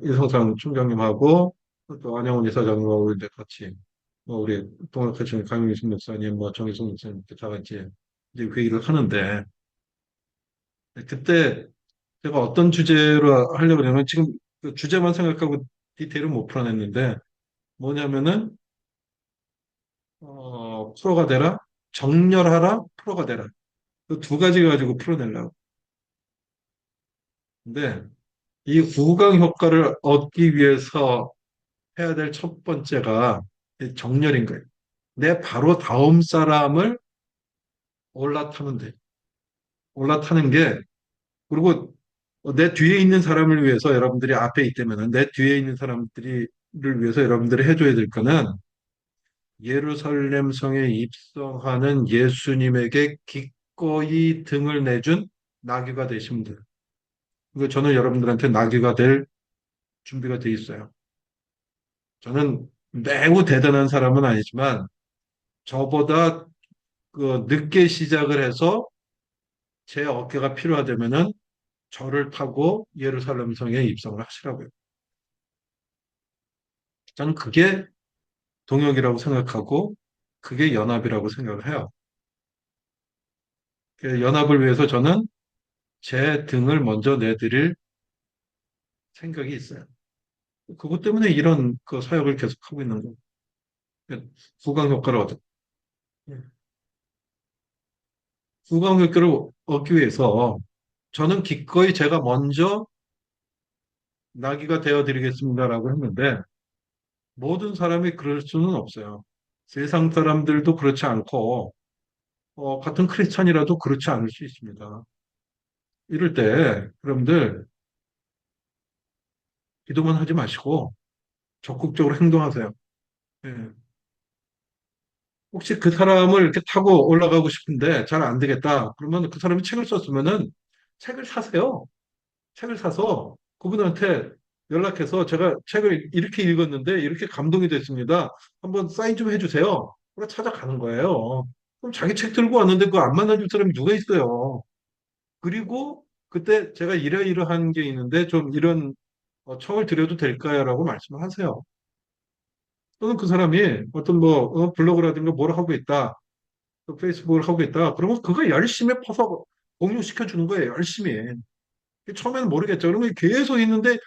이성상 총장님하고 또 안영훈 이사장님하고 이제 같이 우리 동학회청 강윤식 목사님, 정희성 목사님 이렇게 다 같이 이제 회의를 하는데 그때 제가 어떤 주제로 하려고 그러냐면 지금 그 주제만 생각하고 디테일은 못 풀어냈는데 뭐냐면은 프로가 되라, 정렬하라, 프로가 되라. 그 두 가지 가지고 풀어내려고. 근데 이 후광 효과를 얻기 위해서 해야 될 첫 번째가 이 정렬인 거예요. 내 바로 다음 사람을 올라타면 돼. 올라타는 게 그리고 내 뒤에 있는 사람을 위해서 여러분들이 앞에 있다면 내 뒤에 있는 사람들을 위해서 여러분들이 해줘야 될 거는 예루살렘 성에 입성하는 예수님에게 기꺼이 등을 내준 나귀가 되시면 돼요. 그리고 저는 여러분들한테 나귀가 될 준비가 돼 있어요. 저는 매우 대단한 사람은 아니지만 저보다 그 늦게 시작을 해서 제 어깨가 필요하다면은 저를 타고 예루살렘 성에 입성을 하시라고요. 저는 그게 동역이라고 생각하고 그게 연합이라고 생각을 해요. 그 연합을 위해서 저는 제 등을 먼저 내드릴 생각이 있어요. 그것 때문에 이런 그 사역을 계속하고 있는 거예요. 부강 효과를 얻어. 부강 효과를 얻기 위해서 저는 기꺼이 제가 먼저 나귀가 되어 드리겠습니다라고 했는데 모든 사람이 그럴 수는 없어요. 세상 사람들도 그렇지 않고 같은 크리스찬이라도 그렇지 않을 수 있습니다. 이럴 때 여러분들 기도만 하지 마시고 적극적으로 행동하세요. 예. 혹시 그 사람을 이렇게 타고 올라가고 싶은데 잘 안 되겠다. 그러면 그 사람이 책을 썼으면은 책을 사세요. 책을 사서 그분한테 연락해서 제가 책을 이렇게 읽었는데 이렇게 감동이 됐습니다. 한번 사인 좀 해주세요. 그래 찾아가는 거예요. 그럼 자기 책 들고 왔는데 그거 안 만나줄 사람이 누가 있어요. 그리고 그때 제가 이러이러한 게 있는데 좀 이런 청을 드려도 될까요? 라고 말씀을 하세요. 또는 그 사람이 어떤 뭐 블로그라든가 뭘 하고 있다. 또 페이스북을 하고 있다. 그러면 그거 열심히 퍼서 공유시켜 주는 거예요. 열심히. 처음에는 모르겠죠. 그러면 계속 있는데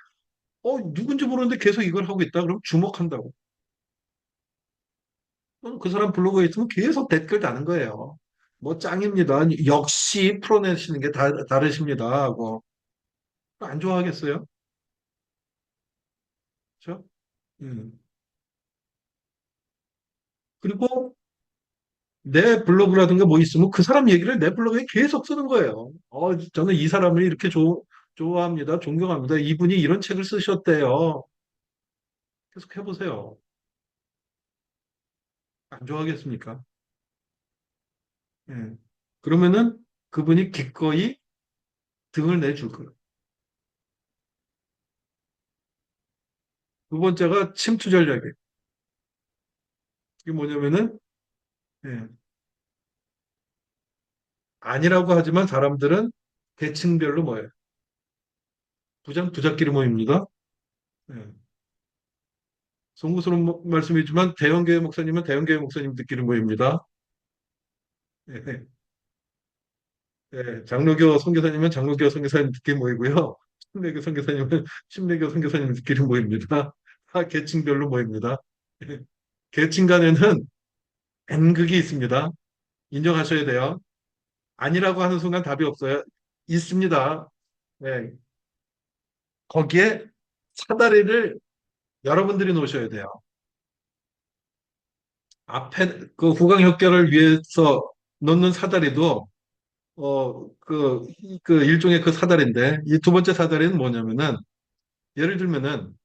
누군지 모르는데 계속 이걸 하고 있다. 그럼 주목한다고. 그럼 그 사람 블로그에 있으면 계속 댓글 다는 거예요. 뭐 짱입니다. 역시 풀어내시는 게 다르십니다. 하고. 안 좋아하겠어요? 그렇죠? 음. 그리고 내 블로그라든가 뭐 있으면 그 사람 얘기를 내 블로그에 계속 쓰는 거예요. 저는 이 사람을 이렇게 좋아합니다. 존경합니다. 이분이 이런 책을 쓰셨대요. 계속 해보세요. 안 좋아하겠습니까? 예. 그러면은 그분이 기꺼이 등을 내줄 거예요. 두 번째가 침투 전략이에요. 이게 뭐냐면은, 예. 아니라고 하지만 사람들은 계층별로 모여요. 부자끼리 모입니다. 예. 송구스러운 말씀이지만 대형교회 목사님은 대형교회 목사님들끼리 모입니다. 예. 예. 장로교 선교사님은 장로교 선교사님들끼리 모이고요. 침례교 선교사님은 침례교 선교사님들끼리 모입니다. 다 계층별로 모입니다. 예. 계층 간에는 N극이 있습니다. 인정하셔야 돼요. 아니라고 하는 순간 답이 없어요. 있습니다. 네. 거기에 사다리를 여러분들이 놓으셔야 돼요. 앞에 그 후광협결을 위해서 놓는 사다리도 그 일종의 그 사다리인데 이 두 번째 사다리는 뭐냐면은 예를 들면은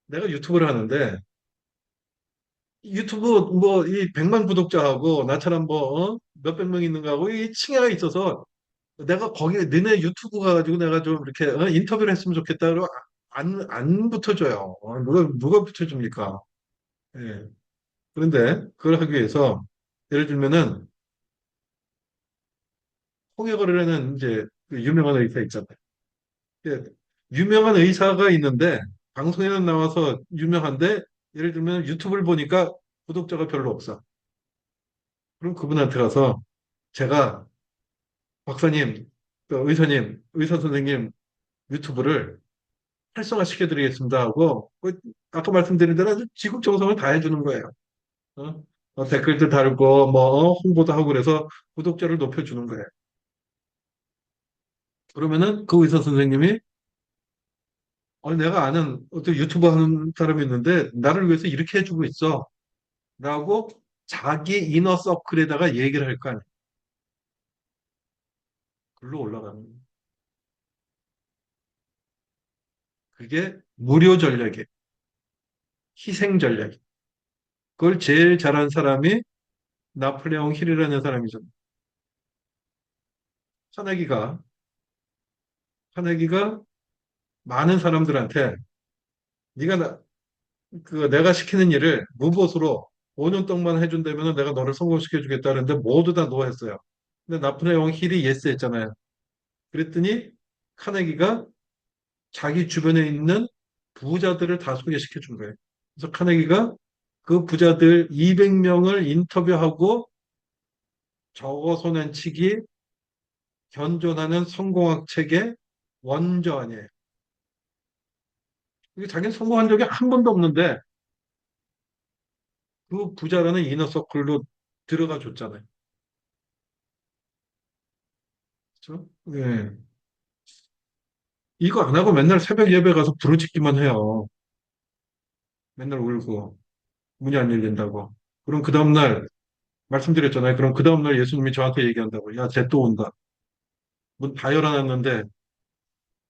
내가 유튜브를 하는데 유튜브 뭐 이 100만 구독자하고 나처럼 뭐 몇백 명 있는 거하고 이 층해가 있어서 내가 거기에 너네 유튜브 가가지고 내가 좀 이렇게 인터뷰를 했으면 좋겠다. 그러고 안 붙여줘요. 누가 붙여줍니까? 예. 그런데 그걸 하기 위해서 예를 들면은 홍해거리라는 이제 그 유명한 의사 있잖아요. 예. 유명한 의사가 있는데 방송에는 나와서 유명한데 예를 들면 유튜브를 보니까 구독자가 별로 없어. 그럼 그분한테 가서 제가 박사님, 그 의사님, 의사 선생님 유튜브를 활성화시켜드리겠습니다 하고 아까 말씀드린 대로 아주 지극정성을 다해주는 거예요. 어? 댓글도 달고 뭐 홍보도 하고 그래서 구독자를 높여주는 거예요. 그러면은 그 의사 선생님이 내가 아는 어떤 유튜버 하는 사람이 있는데 나를 위해서 이렇게 해주고 있어 라고 자기 이너 서클에다가 얘기를 할 거 아니에요. 글로 올라가는 거예요. 그게 무료 전략이에요. 희생 전략이에요. 그걸 제일 잘한 사람이 나폴레옹 힐이라는 사람이죠. 카네기가 카네기가 많은 사람들한테 네가 그 내가 시키는 일을 무보수로 5년 동안 해준다면 내가 너를 성공시켜 주겠다는데 모두 다 노했어요. 근데 나폴레옹 힐이 예스 했잖아요. 그랬더니 카네기가 자기 주변에 있는 부자들을 다 소개시켜 준 거예요. 그래서 카네기가 그 부자들 200명을 인터뷰하고 적어 손해치기 견존하는 성공학 책의 원조 아니에요. 이게 자기는 성공한 적이 한 번도 없는데 그 부자라는 이너서클로 들어가 줬잖아요. 그렇죠? 예. 이거 안 하고 맨날 새벽 예배 가서 부르짖기만 해요. 맨날 울고 문이 안 열린다고. 그럼 그 다음날 말씀드렸잖아요. 그럼 그 다음날 예수님이 저한테 얘기한다고. 야, 쟤 또 온다. 문 다 열어놨는데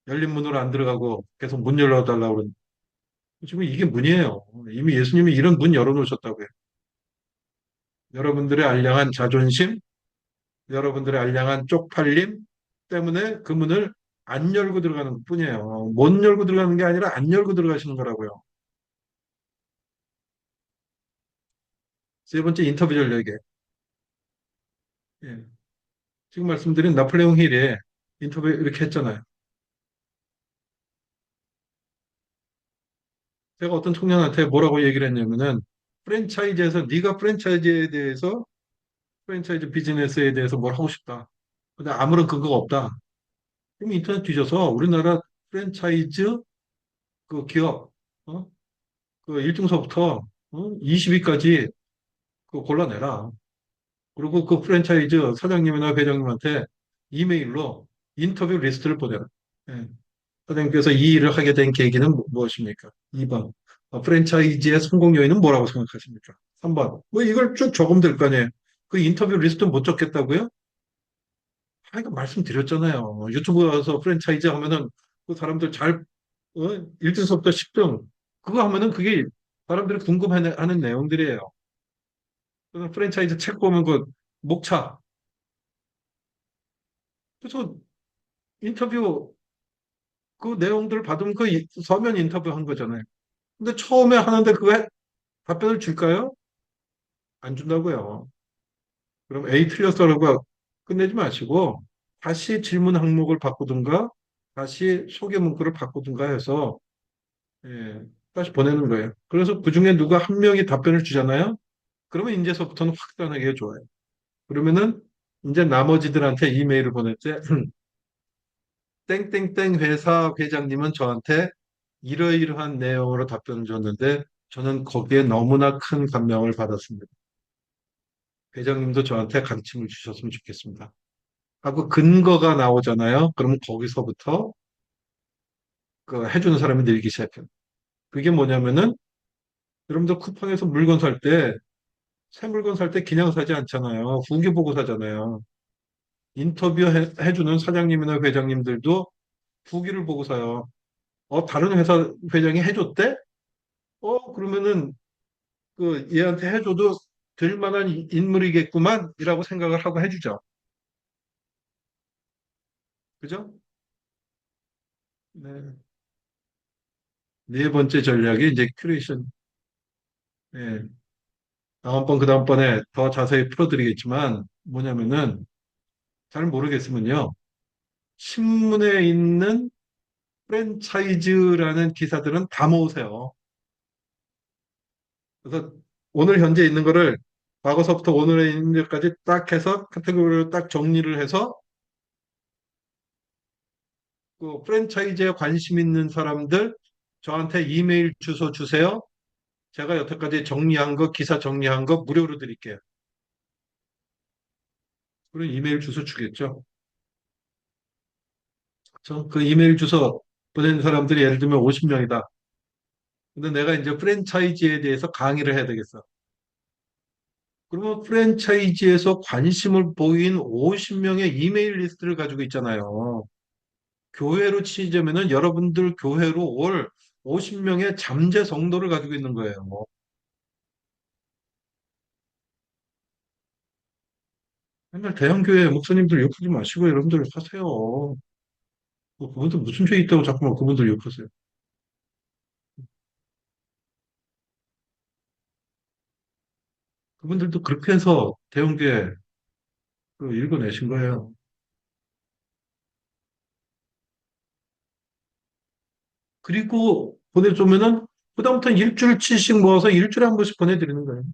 열린 문으로 안 들어가고 계속 문 열어달라고 그러는. 지금 이게 문이에요. 이미 예수님이 이런 문 열어놓으셨다고요. 여러분들의 알량한 자존심, 여러분들의 알량한 쪽팔림 때문에 그 문을 안 열고 들어가는 것 뿐이에요. 못 열고 들어가는 게 아니라 안 열고 들어가시는 거라고요. 세 번째 인터뷰 전략에 예. 지금 말씀드린 나폴레옹 힐에 인터뷰 이렇게 했잖아요. 제가 어떤 청년한테 뭐라고 얘기를 했냐면은 프랜차이즈에서 네가 프랜차이즈에 대해서 프랜차이즈 비즈니스에 대해서 뭘 하고 싶다. 근데 아무런 근거가 없다. 그럼 인터넷 뒤져서 우리나라 프랜차이즈 그 기업 어? 그 1등서부터 20위까지 그 골라내라. 그리고 그 프랜차이즈 사장님이나 회장님한테 이메일로 인터뷰 리스트를 보내라. 예. 사장님께서 이 일을 하게 된 계기는 무엇입니까? 2번. 프랜차이즈의 성공 요인은 뭐라고 생각하십니까? 3번. 뭐 이걸 쭉 적으면 될 거 아니에요. 그 인터뷰 리스트 못 적겠다고요? 아, 이거 말씀드렸잖아요. 유튜브 가서 프랜차이즈 하면은 그 사람들 잘, 1등서부터 10등. 그거 하면은 그게 사람들이 궁금해하는 내용들이에요. 그래서 프랜차이즈 책 보면 그 목차. 그래서 인터뷰 그 내용들 받으면 그 서면 인터뷰 한 거잖아요. 근데 처음에 하는데 그거 답변을 줄까요? 안 준다고요. 그럼 A 틀렸어라고 끝내지 마시고 다시 질문 항목을 바꾸든가 다시 소개 문구를 바꾸든가 해서 예, 다시 보내는 거예요. 그래서 그중에 누가 한 명이 답변을 주잖아요. 그러면 이제서부터는 확단하기가 좋아요. 그러면은 이제 나머지들한테 이메일을 보낼 때 땡땡땡 회사 회장님은 저한테 이러이러한 내용으로 답변을 줬는데 저는 거기에 너무나 큰 감명을 받았습니다. 회장님도 저한테 가르침을 주셨으면 좋겠습니다. 하고 근거가 나오잖아요. 그러면 거기서부터 그 해주는 사람이 늘기 시작해요. 그게 뭐냐면은 여러분들 쿠팡에서 물건 살 때, 새 물건 살 때 그냥 사지 않잖아요. 후기 보고 사잖아요. 인터뷰 해주는 사장님이나 회장님들도 후기를 보고 사요. 다른 회사 회장이 해줬대? 그러면은 그 얘한테 해줘도 될 만한 인물이겠구만 이라고 생각을 하고 해주죠. 그죠? 네. 네 번째 전략이 이제 큐레이션. 예. 다음번, 그 다음번에 더 자세히 풀어드리겠지만, 뭐냐면은, 잘 모르겠으면요. 신문에 있는 프랜차이즈라는 기사들은 다 모으세요. 그래서 오늘 현재 있는 거를 과거서부터 오늘에 있는 것까지 딱 해서 카테고리로 딱 정리를 해서 그 프랜차이즈에 관심 있는 사람들 저한테 이메일 주소 주세요. 제가 여태까지 정리한 거, 기사 정리한 거 무료로 드릴게요. 그리고 이메일 주소 주겠죠. 그 이메일 주소 보낸 사람들이 예를 들면 50명이다. 근데 내가 이제 프랜차이즈에 대해서 강의를 해야 되겠어. 그러면 프랜차이즈에서 관심을 보인 50명의 이메일 리스트를 가지고 있잖아요. 교회로 치자면은 여러분들 교회로 올 50명의 잠재 성도를 가지고 있는 거예요. 맨날 대형교회 목사님들 욕하지 마시고 여러분들 하세요. 그분들 무슨 죄 있다고 자꾸만 그분들 욕하세요. 그분들도 그렇게 해서 대운기에 읽어내신 거예요. 그리고 보내주면은 그다음부터 일주일치씩 모아서 일주일에 한 번씩 보내드리는 거예요.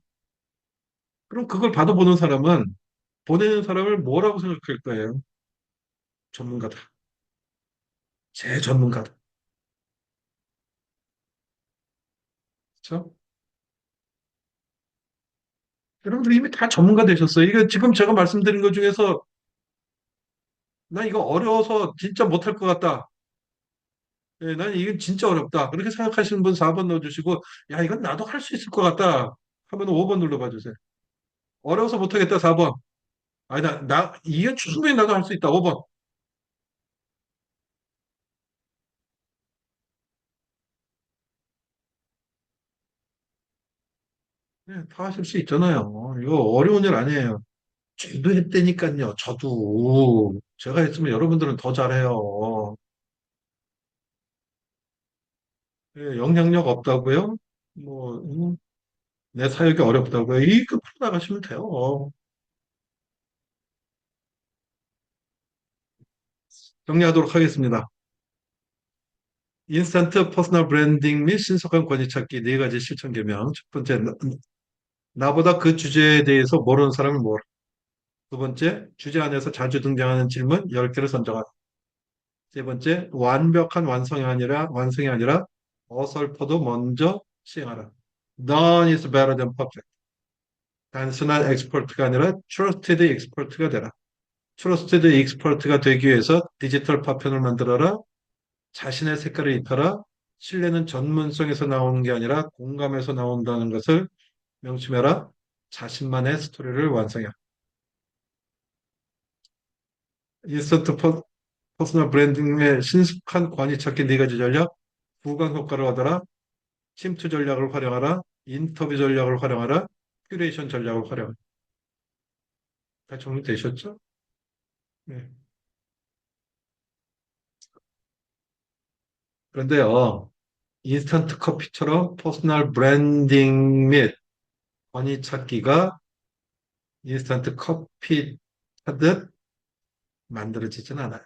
그럼 그걸 받아보는 사람은 보내는 사람을 뭐라고 생각할 거예요? 전문가다. 제 전문가다. 그렇죠? 여러분들 이미 다 전문가 되셨어요. 이게 지금 제가 말씀드린 것 중에서 나 이거 어려워서 진짜 못할 것 같다. 예, 난 이게 진짜 어렵다. 그렇게 생각하시는 분 4번 넣어주시고, 야, 이건 나도 할 수 있을 것 같다. 하면 5번 눌러봐 주세요. 어려워서 못하겠다, 4번. 아니, 이게 충분히 나도 할 수 있다, 5번. 예, 다 하실 수 있잖아요. 이거 어려운 일 아니에요. 저도 했다니까요. 저도. 제가 했으면 여러분들은 더 잘해요. 예, 영향력 없다고요? 뭐, 내 사역이 어렵다고요? 이거 풀어나가시면 돼요. 정리하도록 하겠습니다. 인스턴트 퍼스널 브랜딩 및 신속한 권위 찾기 네 가지 실천 개명. 첫 번째, 나보다 그 주제에 대해서 모르는 사람을 모으라. 두 번째, 주제 안에서 자주 등장하는 질문 10개를 선정하라. 세 번째, 완성이 아니라 어설퍼도 먼저 시행하라. None is better than perfect. 단순한 엑스퍼트가 아니라 trusted expert가 되라. 트러스티드 익스퍼트가 되기 위해서 디지털 파편을 만들어라. 자신의 색깔을 입혀라. 신뢰는 전문성에서 나오는 게 아니라 공감에서 나온다는 것을 명심해라. 자신만의 스토리를 완성해라. 인스턴트 퍼스널 브랜딩의 신속한 권위 찾기 네 가지 전략. 구강 효과를 얻어라. 침투 전략을 활용하라. 인터뷰 전략을 활용하라. 큐레이션 전략을 활용하라. 다 정리되셨죠? 네. 그런데요, 인스턴트 커피처럼 퍼스널 브랜딩 및 권위 찾기가 인스턴트 커피 하듯 만들어지진 않아요.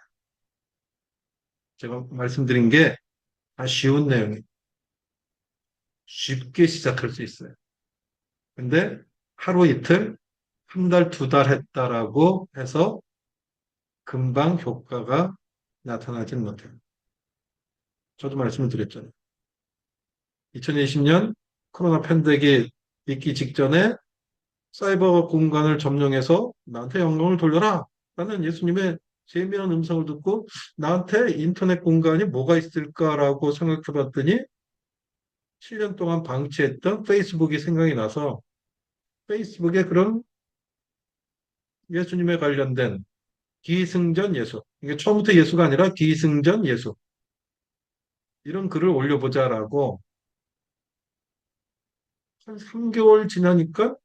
제가 말씀드린 게 다 쉬운 내용이 쉽게 시작할 수 있어요. 근데 하루 이틀, 한 달, 두 달 했다라고 해서 금방 효과가 나타나진 못해요. 저도 말씀을 드렸잖아요. 2020년 코로나 팬데믹이 있기 직전에 사이버 공간을 점령해서 나한테 영광을 돌려라. 라는 예수님의 세밀한 음성을 듣고 나한테 인터넷 공간이 뭐가 있을까라고 생각해 봤더니 7년 동안 방치했던 페이스북이 생각이 나서 페이스북에 그런 예수님에 관련된 기승전 예수, 이게 처음부터 예수가 아니라 기승전 예수, 이런 글을 올려보자라고 한 3개월 지나니까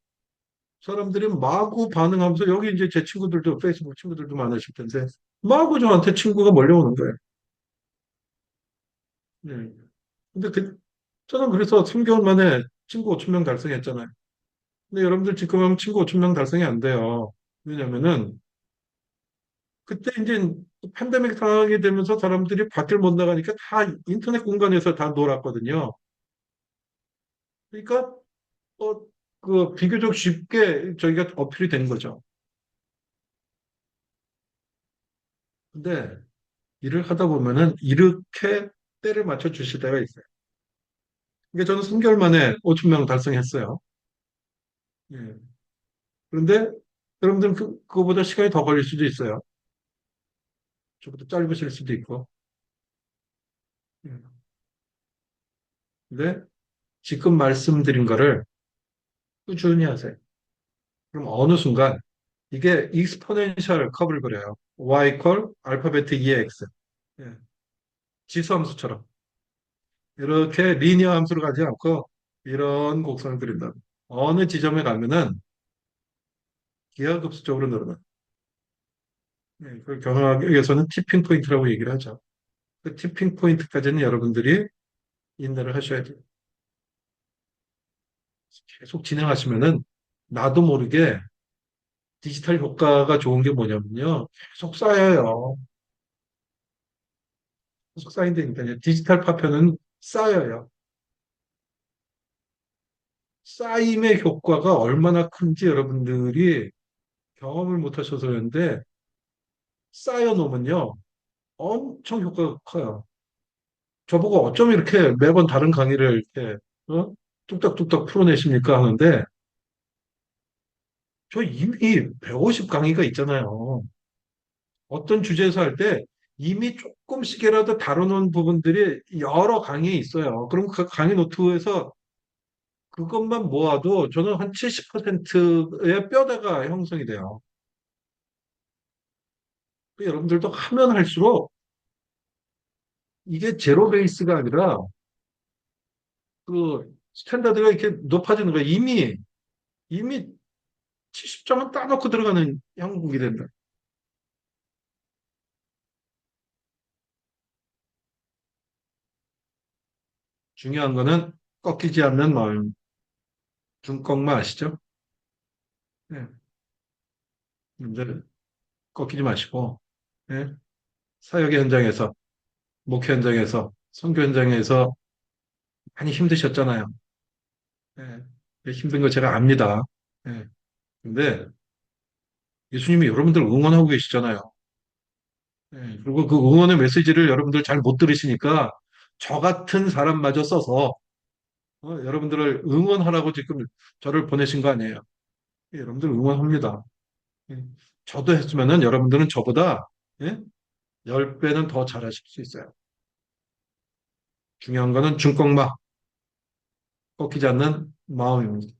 사람들이 마구 반응하면서 여기 이제 제 친구들도 페이스북 친구들도 많으실 텐데 마구 저한테 친구가 몰려오는 거예요. 네. 근데 저는 그래서 3개월 만에 친구 5천 명 달성했잖아요. 근데 여러분들 지금 하면 친구 5천 명 달성이 안 돼요. 왜냐면은 그때 이제 팬데믹 상황이 되면서 사람들이 밖을 못 나가니까 다 인터넷 공간에서 다 놀았거든요. 그러니까 비교적 쉽게 저희가 어필이 된 거죠. 근데 일을 하다 보면은 이렇게 때를 맞춰 주실 때가 있어요. 그러니까 저는 3개월 만에 5천 명 달성했어요. 예. 그런데 여러분들은 그거보다 시간이 더 걸릴 수도 있어요. 저보다 짧으실 수도 있고. 예. 근데 지금 말씀드린 거를 꾸준히 하세요. 그럼 어느 순간 이게 익스포넨셜 커브를 그려요. y 콜 알파베트 2x. 예. 지수함수처럼. 이렇게 리니어 함수로 가지 않고 이런 곡선을 그린다. 어느 지점에 가면은 기하급수적으로 늘어나. 예. 그걸 경험하기 위해서는 티핑 포인트라고 얘기를 하죠. 그 티핑 포인트까지는 여러분들이 인내를 하셔야 돼요. 계속 진행하시면은 나도 모르게 디지털 효과가 좋은 게 뭐냐면요. 계속 쌓여요. 계속 쌓인다니까요. 디지털 파편은 쌓여요. 쌓임의 효과가 얼마나 큰지 여러분들이 경험을 못 하셔서 그런데 쌓여놓으면요. 엄청 효과가 커요. 저보고 어쩜 이렇게 매번 다른 강의를 이렇게 어? 뚝딱뚝딱 풀어내십니까 하는데 저 이미 150 강의가 있잖아요. 어떤 주제에서 할 때 이미 조금씩이라도 다루는 부분들이 여러 강의에 있어요. 그럼 그 강의 노트에서 그것만 모아도 저는 한 70%의 뼈대가 형성이 돼요. 여러분들도 하면 할수록 이게 제로 베이스가 아니라 그 스탠다드가 이렇게 높아지는 거예요. 이미 70점은 따놓고 들어가는 형국이 된다. 중요한 거는 꺾이지 않는 마음. 중꺾마 아시죠? 네. 근데 꺾이지 마시고, 네. 사역의 현장에서, 목회 현장에서, 선교 현장에서 많이 힘드셨잖아요. 네. 힘든 거 제가 압니다. 네. 근데 예수님이 여러분들 응원하고 계시잖아요. 네. 그리고 그 응원의 메시지를 여러분들 잘 못 들으시니까 저 같은 사람마저 써서 여러분들을 응원하라고 지금 저를 보내신 거 아니에요. 예, 여러분들 응원합니다. 예. 저도 했으면은 여러분들은 저보다 예? 10배는 더 잘하실 수 있어요. 중요한 거는 중꺾마 꺾이지 않는 마음입니다.